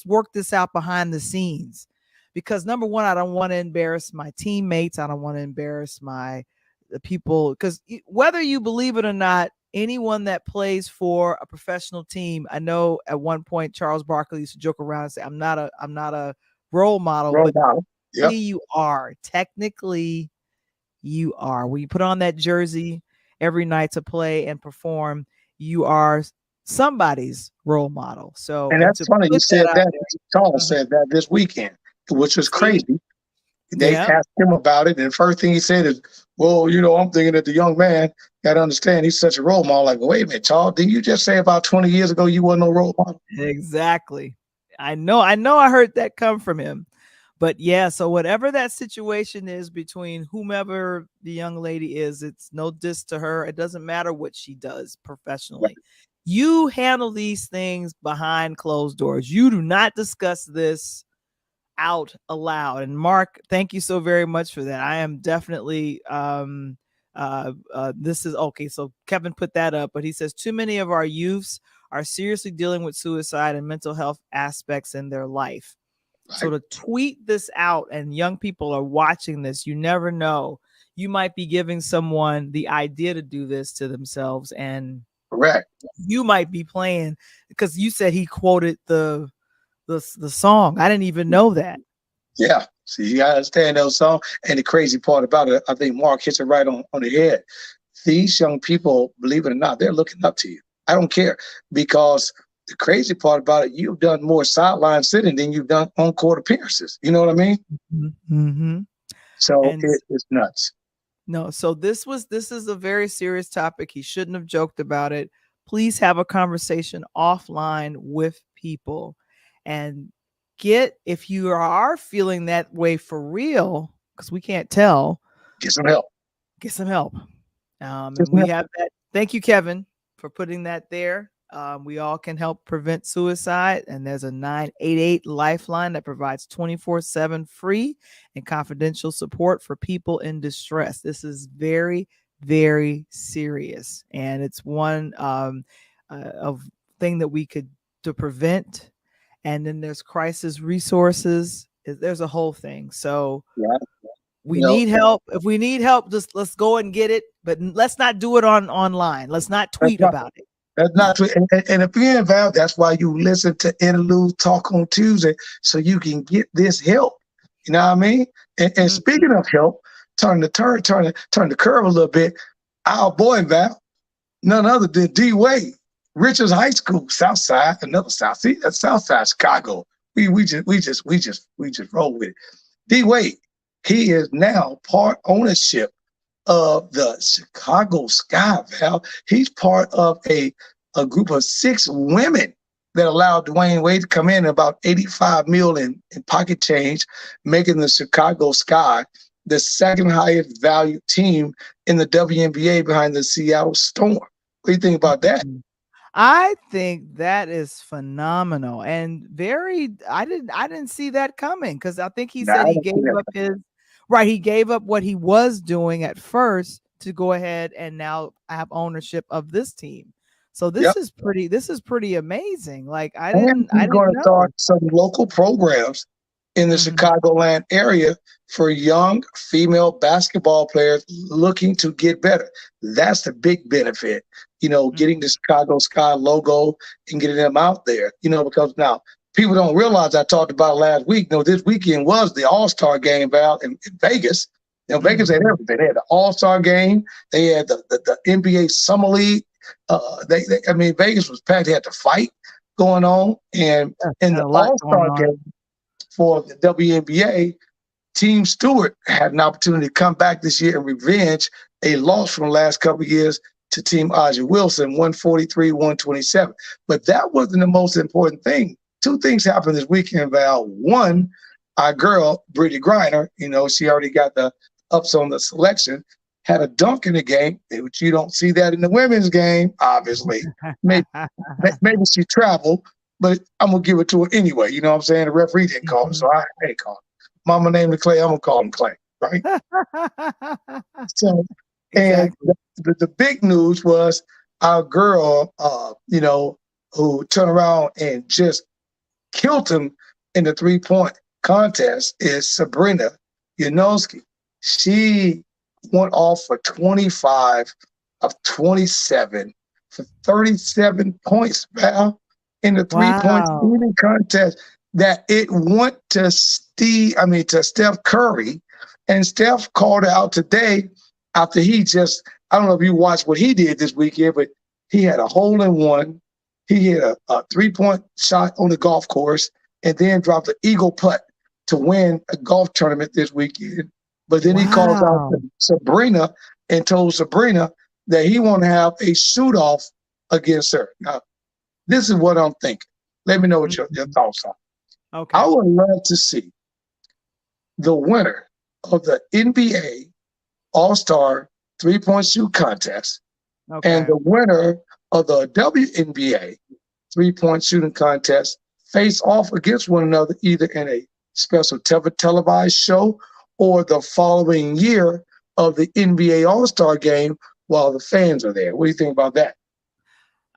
work this out behind the scenes, because number one, I don't want to embarrass my teammates. I don't want to embarrass the people, because whether you believe it or not, anyone that plays for a professional team, I know at one point Charles Barkley used to joke around and say, I'm not a role model, but
Yep.
you are. Technically, you are. When you put on that jersey every night to play and perform, you are somebody's role model. So,
And that's funny you said that. Charles
Mhm.
said that this weekend, which was crazy. They
Yeah.
asked him about it, and the first thing he said is, well, I'm thinking that the young man got to understand he's such a role model. Like, well, wait a minute, Charles, didn't you just say about 20 years ago you wasn't no role model?
Exactly. I know I heard that come from him. But yeah, so whatever that situation is between whomever the young lady is, it's no diss to her. It doesn't matter what she does professionally.
Right.
You handle these things behind closed doors. You do not discuss this out aloud. And Mark, thank you so very much for that. I am definitely this is okay. So Kevin put that up, but he says too many of our youths are seriously dealing with suicide and mental health aspects in their life. Right. So to tweet this out and young people are watching this, you never know. You might be giving someone the idea to do this to themselves, and
correct.
You might be playing, because you said he quoted the song. I didn't even know that.
Yeah. See, you gotta understand those songs. And the crazy part about it, I think Mark hits it right on the head. These young people, believe it or not, they're looking up to you. I don't care, because the crazy part about it, you've done more sideline sitting than you've done on court appearances. You know what I mean?
Mm-hmm.
So it's nuts.
No, so this is a very serious topic. He shouldn't have joked about it. Please have a conversation offline with people, and if you are feeling that way for real, because we can't tell,
get some help.
Get some help. And we have that. Thank you, Kevin, for putting that there. We all can help prevent suicide, and there's a 988 lifeline that provides 24/7 free and confidential support for people in distress. This is very, very serious, and it's one of thing that we could to prevent. And then there's crisis resources. There's a whole thing. So
yeah.
We need help. If we need help, just let's go and get it. But let's not do it online. Let's not tweet about it.
That's not true. And if you're involved, that's why you listen to Interludes Talk on Tuesday, so you can get this help. You know what I mean? And speaking of help, turn the curve a little bit. Our boy Val, none other than D Wade, Richards High School, South Side, another South. See, that's South Side Chicago. We just roll with it. D Wade, he is now part ownership of the Chicago Sky, Val. He's part of a group of 6 women that allowed Dwayne Wade to come in about $85 million in pocket change, making the Chicago Sky the second highest valued team in the WNBA behind the Seattle Storm. What do you think about that?
I think that is phenomenal, and I didn't see that coming, because I think he said he gave up he gave up what he was doing at first to go ahead and now have ownership of this team. So this is pretty amazing. Like I didn't
going to start some local programs in the Chicagoland area for young female basketball players looking to get better. That's the big benefit, getting the Chicago Sky logo and getting them out there, because now people don't realize, I talked about it last week. This weekend was the All-Star game, Val, in Vegas. Vegas had everything. They had the All-Star game. They had the NBA Summer League. Vegas was packed. They had the fight going on. And in the All-Star game for the WNBA, Team Stewart had an opportunity to come back this year and revenge a loss from the last couple of years to Team Aja Wilson, 143-127. But that wasn't the most important thing. 2 things happened this weekend, Val. One, our girl, Brittany Griner, she already got the ups on the selection, had a dunk in the game, which you don't see that in the women's game, obviously. Maybe she traveled, but I'm going to give it to her anyway. You know what I'm saying? The referee didn't call her, so I ain't call her. Mama named him Clay, I'm going to call him Clay, right? So, exactly. And the big news was our girl, who turned around and just killed him in the 3-point contest is Sabrina Janowski. She went off for 25 of 27 for 37 points, Val, in the 3-point
Wow.
shooting contest. That it went to Steph Curry, and Steph called her out today after I don't know if you watched what he did this weekend, but he had a hole in one. He hit a 3-point shot on the golf course and then dropped an eagle putt to win a golf tournament this weekend. But then he called out
Wow.
Sabrina and told Sabrina that he want to have a shoot-off against her. Now, this is what I'm thinking. Let me know what your thoughts are.
Okay.
I would love to see the winner of the NBA All-Star 3-point shoot contest and the winner of the WNBA 3-point shooting contest face off against one another either in a special televised show or the following year of the NBA All-Star game while the fans are there. What do you think about that?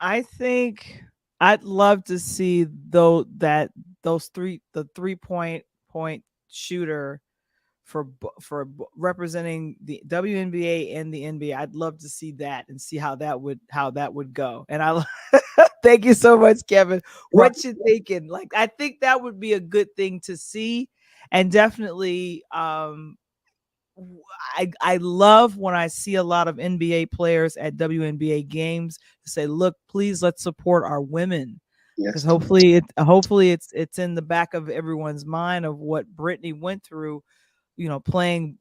I think I'd love to see the 3-point shooter for representing the WNBA and the NBA. I'd love to see that and see how that would go. And I thank you so much, Kevin. What you thinking? Like, I think that would be a good thing to see, and definitely I love when I see a lot of NBA players at WNBA games to say, look, please, let's support our women. Because hopefully it's in the back of everyone's mind of what Brittany went through, playing,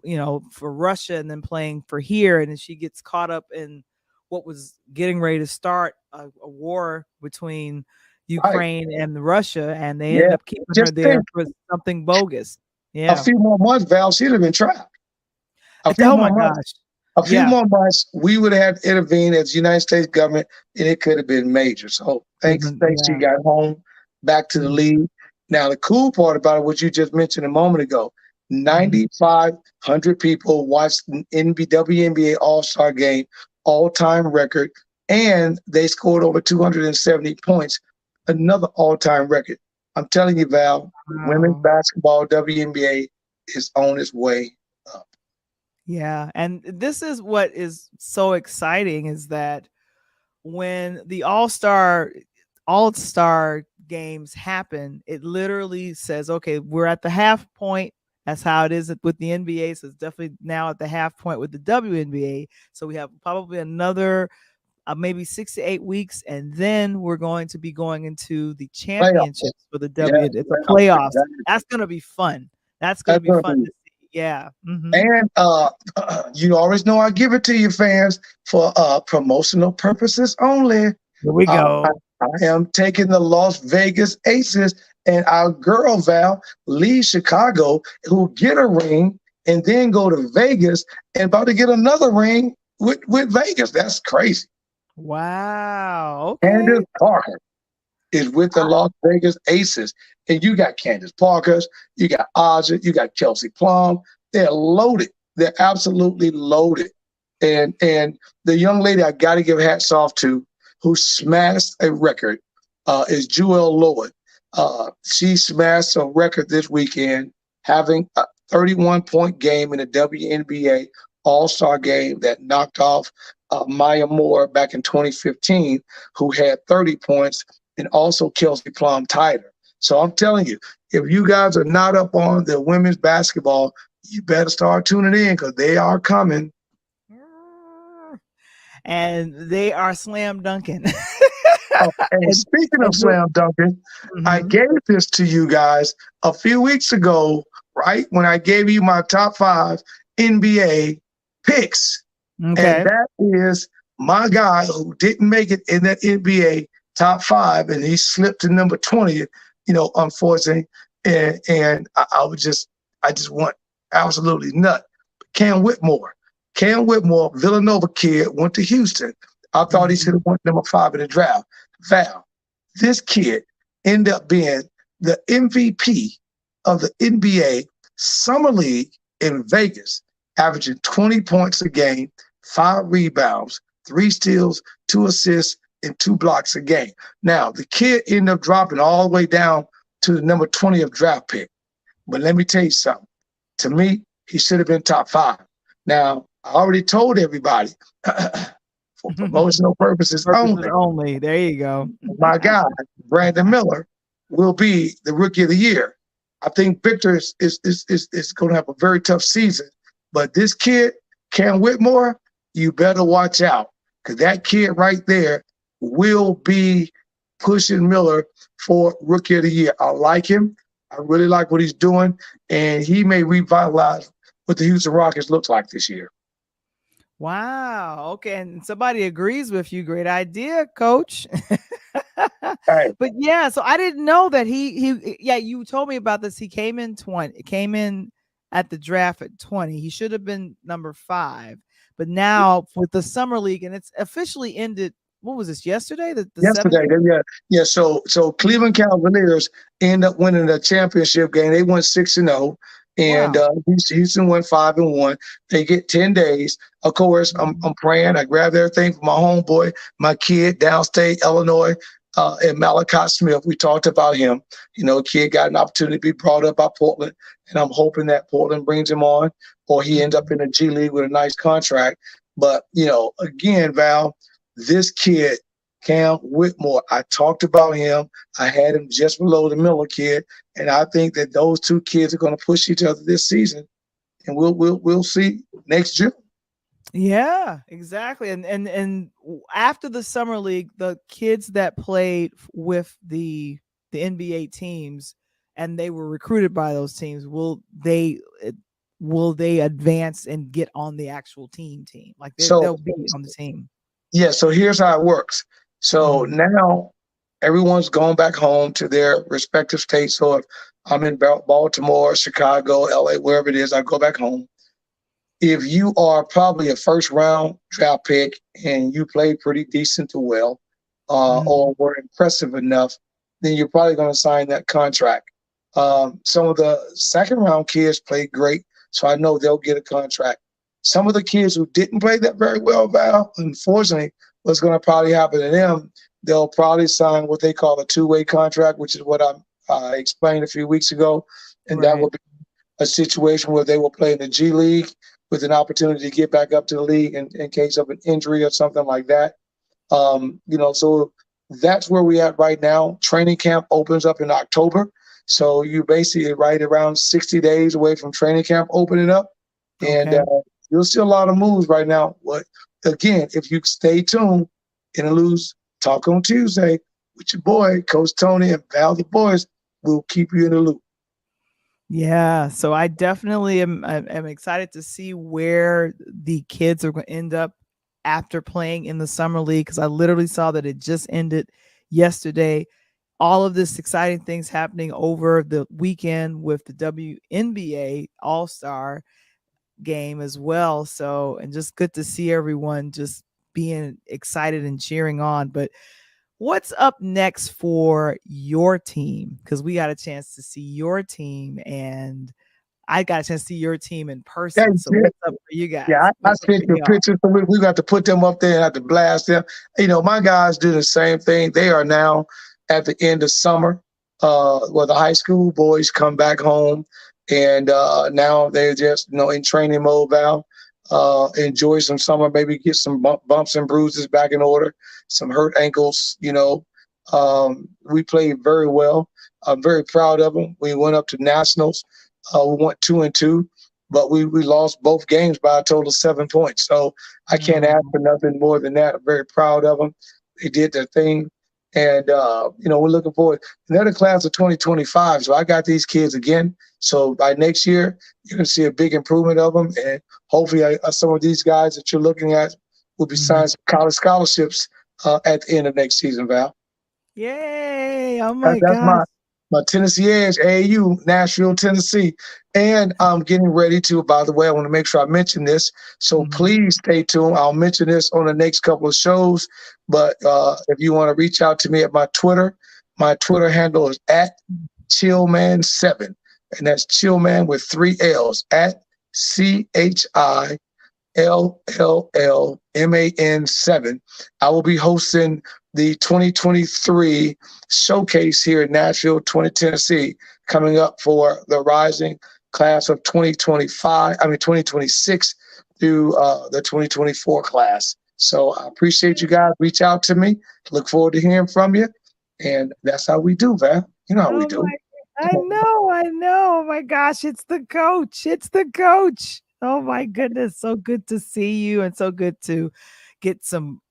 for Russia and then playing for here. And then she gets caught up in what was getting ready to start a war between Ukraine and Russia. And they end up keeping her there for something bogus. Yeah.
A few more months, Val, she'd have been trapped. A few more months, we would have had to intervene as the United States government, and it could have been major. So thanks she got home, back to the league. Now, the cool part about it, what you just mentioned a moment ago, 9,500 people watched the WNBA All-Star game, all-time record, and they scored over 270 points, another all-time record. I'm telling you, Val, women's basketball, WNBA, is on its way up.
Yeah, and this is what is so exciting is that when the all-star games happen, it literally says, okay, we're at the half point. That's how it is with the NBA. So it's definitely now at the half point with the WNBA. So we have probably another maybe 6 to 8 weeks, and then we're going to be going into the championships for the WNBA. It's a playoffs. Exactly. That's going to be fun. That's going to be fun to see. Yeah.
And you always know I give it to you, fans, for promotional purposes only.
Here we go.
I am taking the Las Vegas Aces, and our girl Val leaves Chicago, who get a ring and then go to Vegas and about to get another ring with Vegas. That's crazy.
Wow. Okay.
Candace Parker is with the Las Vegas Aces. And you got Candace Parker, you got Aja, you got Kelsey Plum. They're loaded. They're absolutely loaded. And the young lady I got to give hats off to who smashed a record is Jewel Lloyd. She smashed a record this weekend, having a 31-point game in the WNBA All-Star game that knocked off Maya Moore back in 2015, who had 30 points, and also Kelsey Plum tied her. So I'm telling you, if you guys are not up on the women's basketball, you better start tuning in because they are coming.
And they are slam dunking.
And speaking of slam dunking, I gave this to you guys a few weeks ago, right? When I gave you my top 5 NBA picks. Okay. And that is my guy who didn't make it in that NBA top 5, and he slipped to number 20, unfortunately. And I just went absolutely nuts. Cam Whitmore, Villanova kid, went to Houston. I thought he should have went number 5 in the draft. Val, this kid ended up being the MVP of the NBA Summer League in Vegas, averaging 20 points a game, 5 rebounds, 3 steals, 2 assists, and 2 blocks a game. Now, the kid ended up dropping all the way down to the number 20th draft pick. But let me tell you something. To me, he should have been top 5. Now, I already told everybody, for promotional purposes only,
There you go.
my guy, Brandon Miller, will be the Rookie of the Year. I think Victor is going to have a very tough season. But this kid, Cam Whitmore, you better watch out, because that kid right there will be pushing Miller for Rookie of the Year. I like him. I really like what he's doing, and he may revitalize what the Houston Rockets look like this year.
Wow. Okay. And somebody agrees with you. Great idea, coach.
Right.
But yeah, so I didn't know that yeah, you told me about this. He came in at the draft at 20. He should have been number 5. But now with the summer league, and it's officially ended. What was this, yesterday?
Yesterday, yeah. So Cleveland Cavaliers end up winning the championship game. They went 6-0. And
wow.
Houston went 5-1. They get 10 days. Of course, I'm praying. I grabbed everything from my homeboy, my kid, downstate Illinois, and Malachi Smith. We talked about him. Kid got an opportunity to be brought up by Portland, and I'm hoping that Portland brings him on, or he ends up in the G League with a nice contract. But, again, Val, this kid, Cam Whitmore, I talked about him. I had him just below the Miller kid, and I think that those 2 kids are going to push each other this season, and we'll see next June.
Yeah, exactly. And after the summer league, the kids that played with the NBA teams and they were recruited by those teams, will they advance and get on the actual team? Like they'll be on the team.
Yeah, so here's how it works. So now everyone's going back home to their respective states. So if I'm in Baltimore, Chicago, LA, wherever it is, I go back home. If you are probably a first-round draft pick and you play pretty decent to well, or were impressive enough, then you're probably going to sign that contract. Some of the second-round kids played great, so I know they'll get a contract. Some of the kids who didn't play that very well, Val, unfortunately, what's going to probably happen to them, they'll probably sign what they call a 2-way contract, which is what I explained a few weeks ago. And that will be a situation where they will play in the G League with an opportunity to get back up to the league in case of an injury or something like that. So that's where we're at right now. Training camp opens up in October. So you're basically right around 60 days away from training camp opening up. And you'll see a lot of moves right now. But again, if you stay tuned, Interludes Talk on Tuesday with your boy, Coach Tony and Val The Voice, will keep you in the loop.
Yeah, so I definitely am excited to see where the kids are going to end up after playing in the summer league, because I literally saw that it just ended yesterday. All of this exciting things happening over the weekend with the WNBA All-Star game as well. So, and just good to see everyone just being excited and cheering on. But what's up next for your team? Because we got a chance to see your team, and I got a chance to see your team in person. So what's up for you guys?
Yeah, I sent you pictures. So we got to put them up there and have to blast them. My guys do the same thing. They are now at the end of summer, where the high school boys come back home, and now they're just in training mode, Val. Enjoy some summer, maybe get some bumps and bruises back in order, some hurt ankles. We played very well. I'm very proud of them. We went up to nationals. We went 2-2, but we lost both games by a total of 7 points. So I can't ask for nothing more than that. I'm very proud of them. They did their thing. And, we're looking forward. Another class of 2025. So I got these kids again. So by next year, you're going to see a big improvement of them. And hopefully some of these guys that you're looking at will be signed some college scholarships at the end of next season, Val.
Yay. Oh, my
That's
God.
my Tennessee Edge, AAU, Nashville, Tennessee. And I'm getting ready to, by the way, I want to make sure I mention this. So please stay tuned. I'll mention this on the next couple of shows. But if you want to reach out to me at my Twitter handle is @Chillman7. And that's Chillman with 3 L's, @CHILLMAN7. LLLMAN7. I will be hosting the 2023 showcase here in Nashville, Tennessee, coming up for the rising class of 2026 through the 2024 class. So I appreciate you guys. Reach out to me. Look forward to hearing from you. And that's how we do, Val. You know how we do.
I know. Oh my gosh, it's the coach. It's the coach. Oh my goodness, so good to see you and so good to get some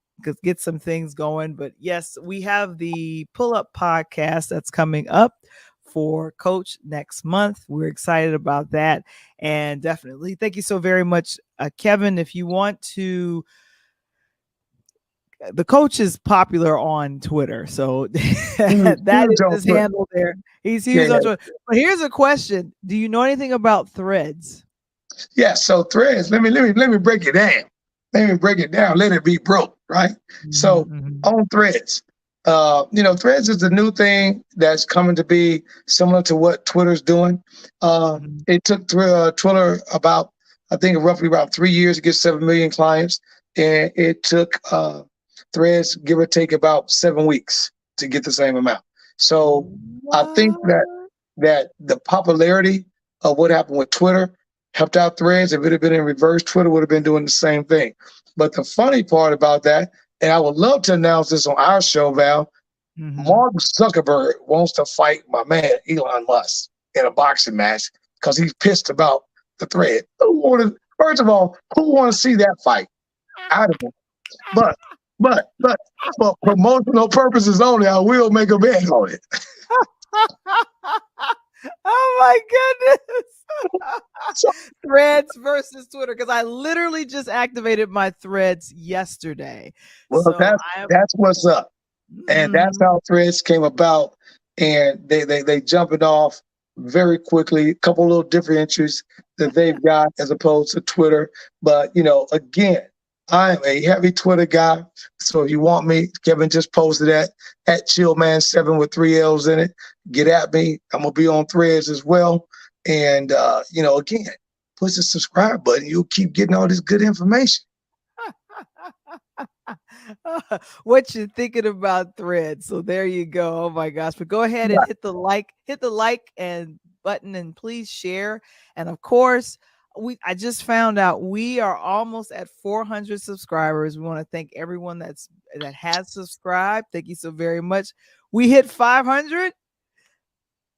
things going. But yes, we have the Pull Up podcast that's coming up for Coach next month. We're excited about that, and definitely thank you so very much, Kevin. If you want to, the coach is popular on Twitter, so that is his handle there. He's huge on Twitter. But here's a question: do you know anything about Threads?
Yeah, so Threads. Let me break it down. Let it be broke, right? Mm-hmm. So on Threads, Threads is the new thing that's coming to be similar to what Twitter's doing. It took Twitter about, I think, roughly about 3 years to get 7 million clients, and it took Threads, give or take, about 7 weeks to get the same amount. So I think that the popularity of what happened with Twitter helped out Threads. If it had been in reverse, Twitter would have been doing the same thing. But the funny part about that, and I would love to announce this on our show, Val, Mark Zuckerberg wants to fight my man Elon Musk in a boxing match because he's pissed about the thread. First of all, who want to see that fight? I don't know. But for promotional purposes only, I will make a bet on it.
Oh my goodness. Threads versus Twitter, because I literally just activated my Threads yesterday.
Well, so that's what's up. And that's how Threads came about. And they jumping off very quickly. A couple little differentials that they've got as opposed to Twitter. But, again, I am a heavy Twitter guy. So if you want me, Kevin just posted that at Chillman7 with 3 L's in it. Get at me. I'm going to be on Threads as well. And, again, push the subscribe button. You'll keep getting all this good information.
What you thinking about Threads? So there you go. Oh my gosh. But go ahead and hit the like and button, and please share. And of course, I just found out we are almost at 400 subscribers. We want to thank everyone that has subscribed. Thank you so very much. We hit 500.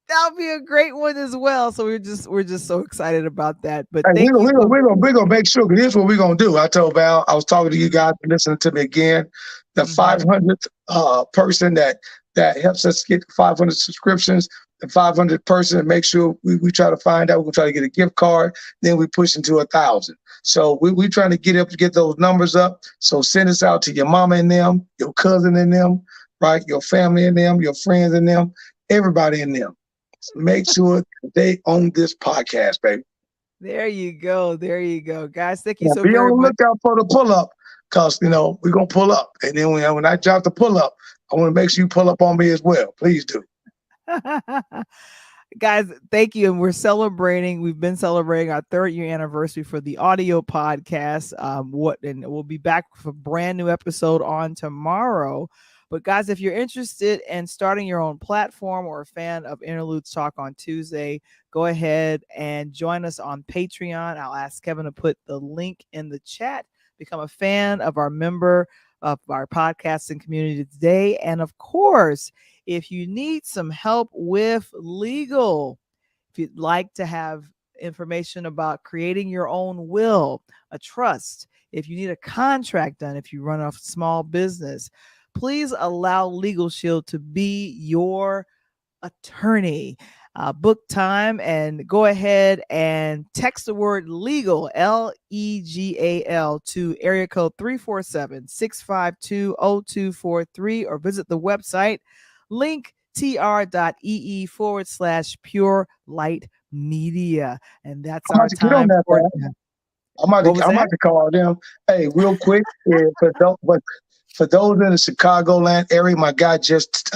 That'll be a great one as well. So we're just so excited about that. But
we're gonna make sure, because here's what we're gonna do. I told Val, I was talking to you guys, listening to me again. The 500th person that helps us get 500 subscriptions, the 500th person, and make sure we try to find out. We're gonna try to get a gift card. Then we push into 1,000. So we trying to get those numbers up. So send us out to your mama and them, your cousin and them, right? Your family and them, your friends and them, everybody in them. Make sure they own this podcast, baby.
There you go, guys. Thank you so very much.
Be on the lookout for the pull up, because we're gonna pull up, and then when I drop the pull up, I want to make sure you pull up on me as well. Please do.
Guys, thank you. And we've been celebrating our 3rd year anniversary for the audio podcast. And we'll be back with a brand new episode on tomorrow. But guys, if you're interested in starting your own platform or a fan of Interludes Talk on Tuesday, go ahead and join us on Patreon. I'll ask Kevin to put the link in the chat. Become a fan of our podcasting community today. And of course, if you need some help with legal, if you'd like to have information about creating your own will, a trust, if you need a contract done, if you run a small business, please allow Legal Shield to be your attorney. Book time and go ahead and text the word legal, LEGAL, to area code 347-652-0243, or visit the website linktr.ee/Pure Light Media. And that's our time.
I'm about to call them. Hey, real quick, for those in the Chicagoland area, my guy just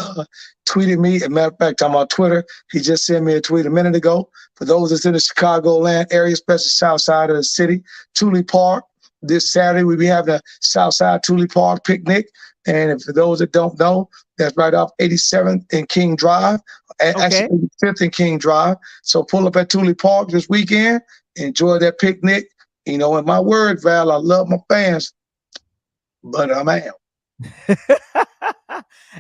tweeted me. As a matter of fact, I'm on Twitter. He just sent me a tweet a minute ago. For those that's in the Chicagoland area, especially south side of the city, Thule Park, this Saturday we'll be having a Southside Thule Park picnic. And for those that don't know, that's right off 87th and King Drive, actually 85th and King Drive. So pull up at Thule Park this weekend, enjoy that picnic. You know, in my word, Val, I love my fans, but I'm out.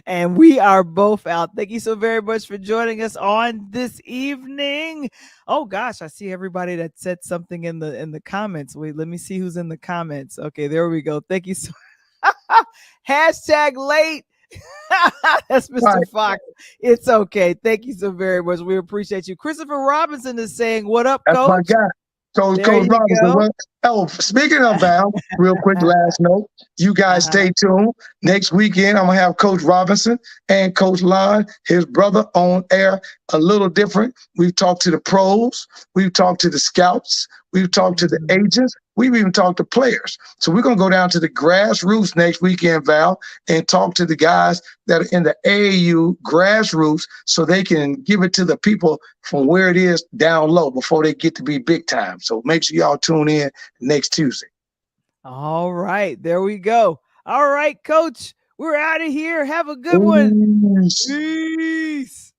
And we are both out. Thank you so very much for joining us on this evening. Oh gosh, I see everybody that said something in the comments. Wait, let me see who's in the comments. Okay, there we go. Thank you so hashtag late. That's Mr. Right. Fox. It's okay. Thank you so very much. We appreciate you. Christopher Robinson is saying, "What up,
That's
Coach?"
my guy. Coach Robinson. Oh, speaking of Val, real quick, last note. You guys stay tuned. Next weekend, I'm going to have Coach Robinson and Coach Lon, his brother, on air. A little different. We've talked to the pros. We've talked to the scouts. We've talked to the agents. We've even talked to players. So we're going to go down to the grassroots next weekend, Val, and talk to the guys that are in the AAU grassroots so they can give it to the people from where it is down low before they get to be big time. So make sure y'all tune in next Tuesday.
All right. There we go. All right, Coach. We're out of here. Have a good one. Peace.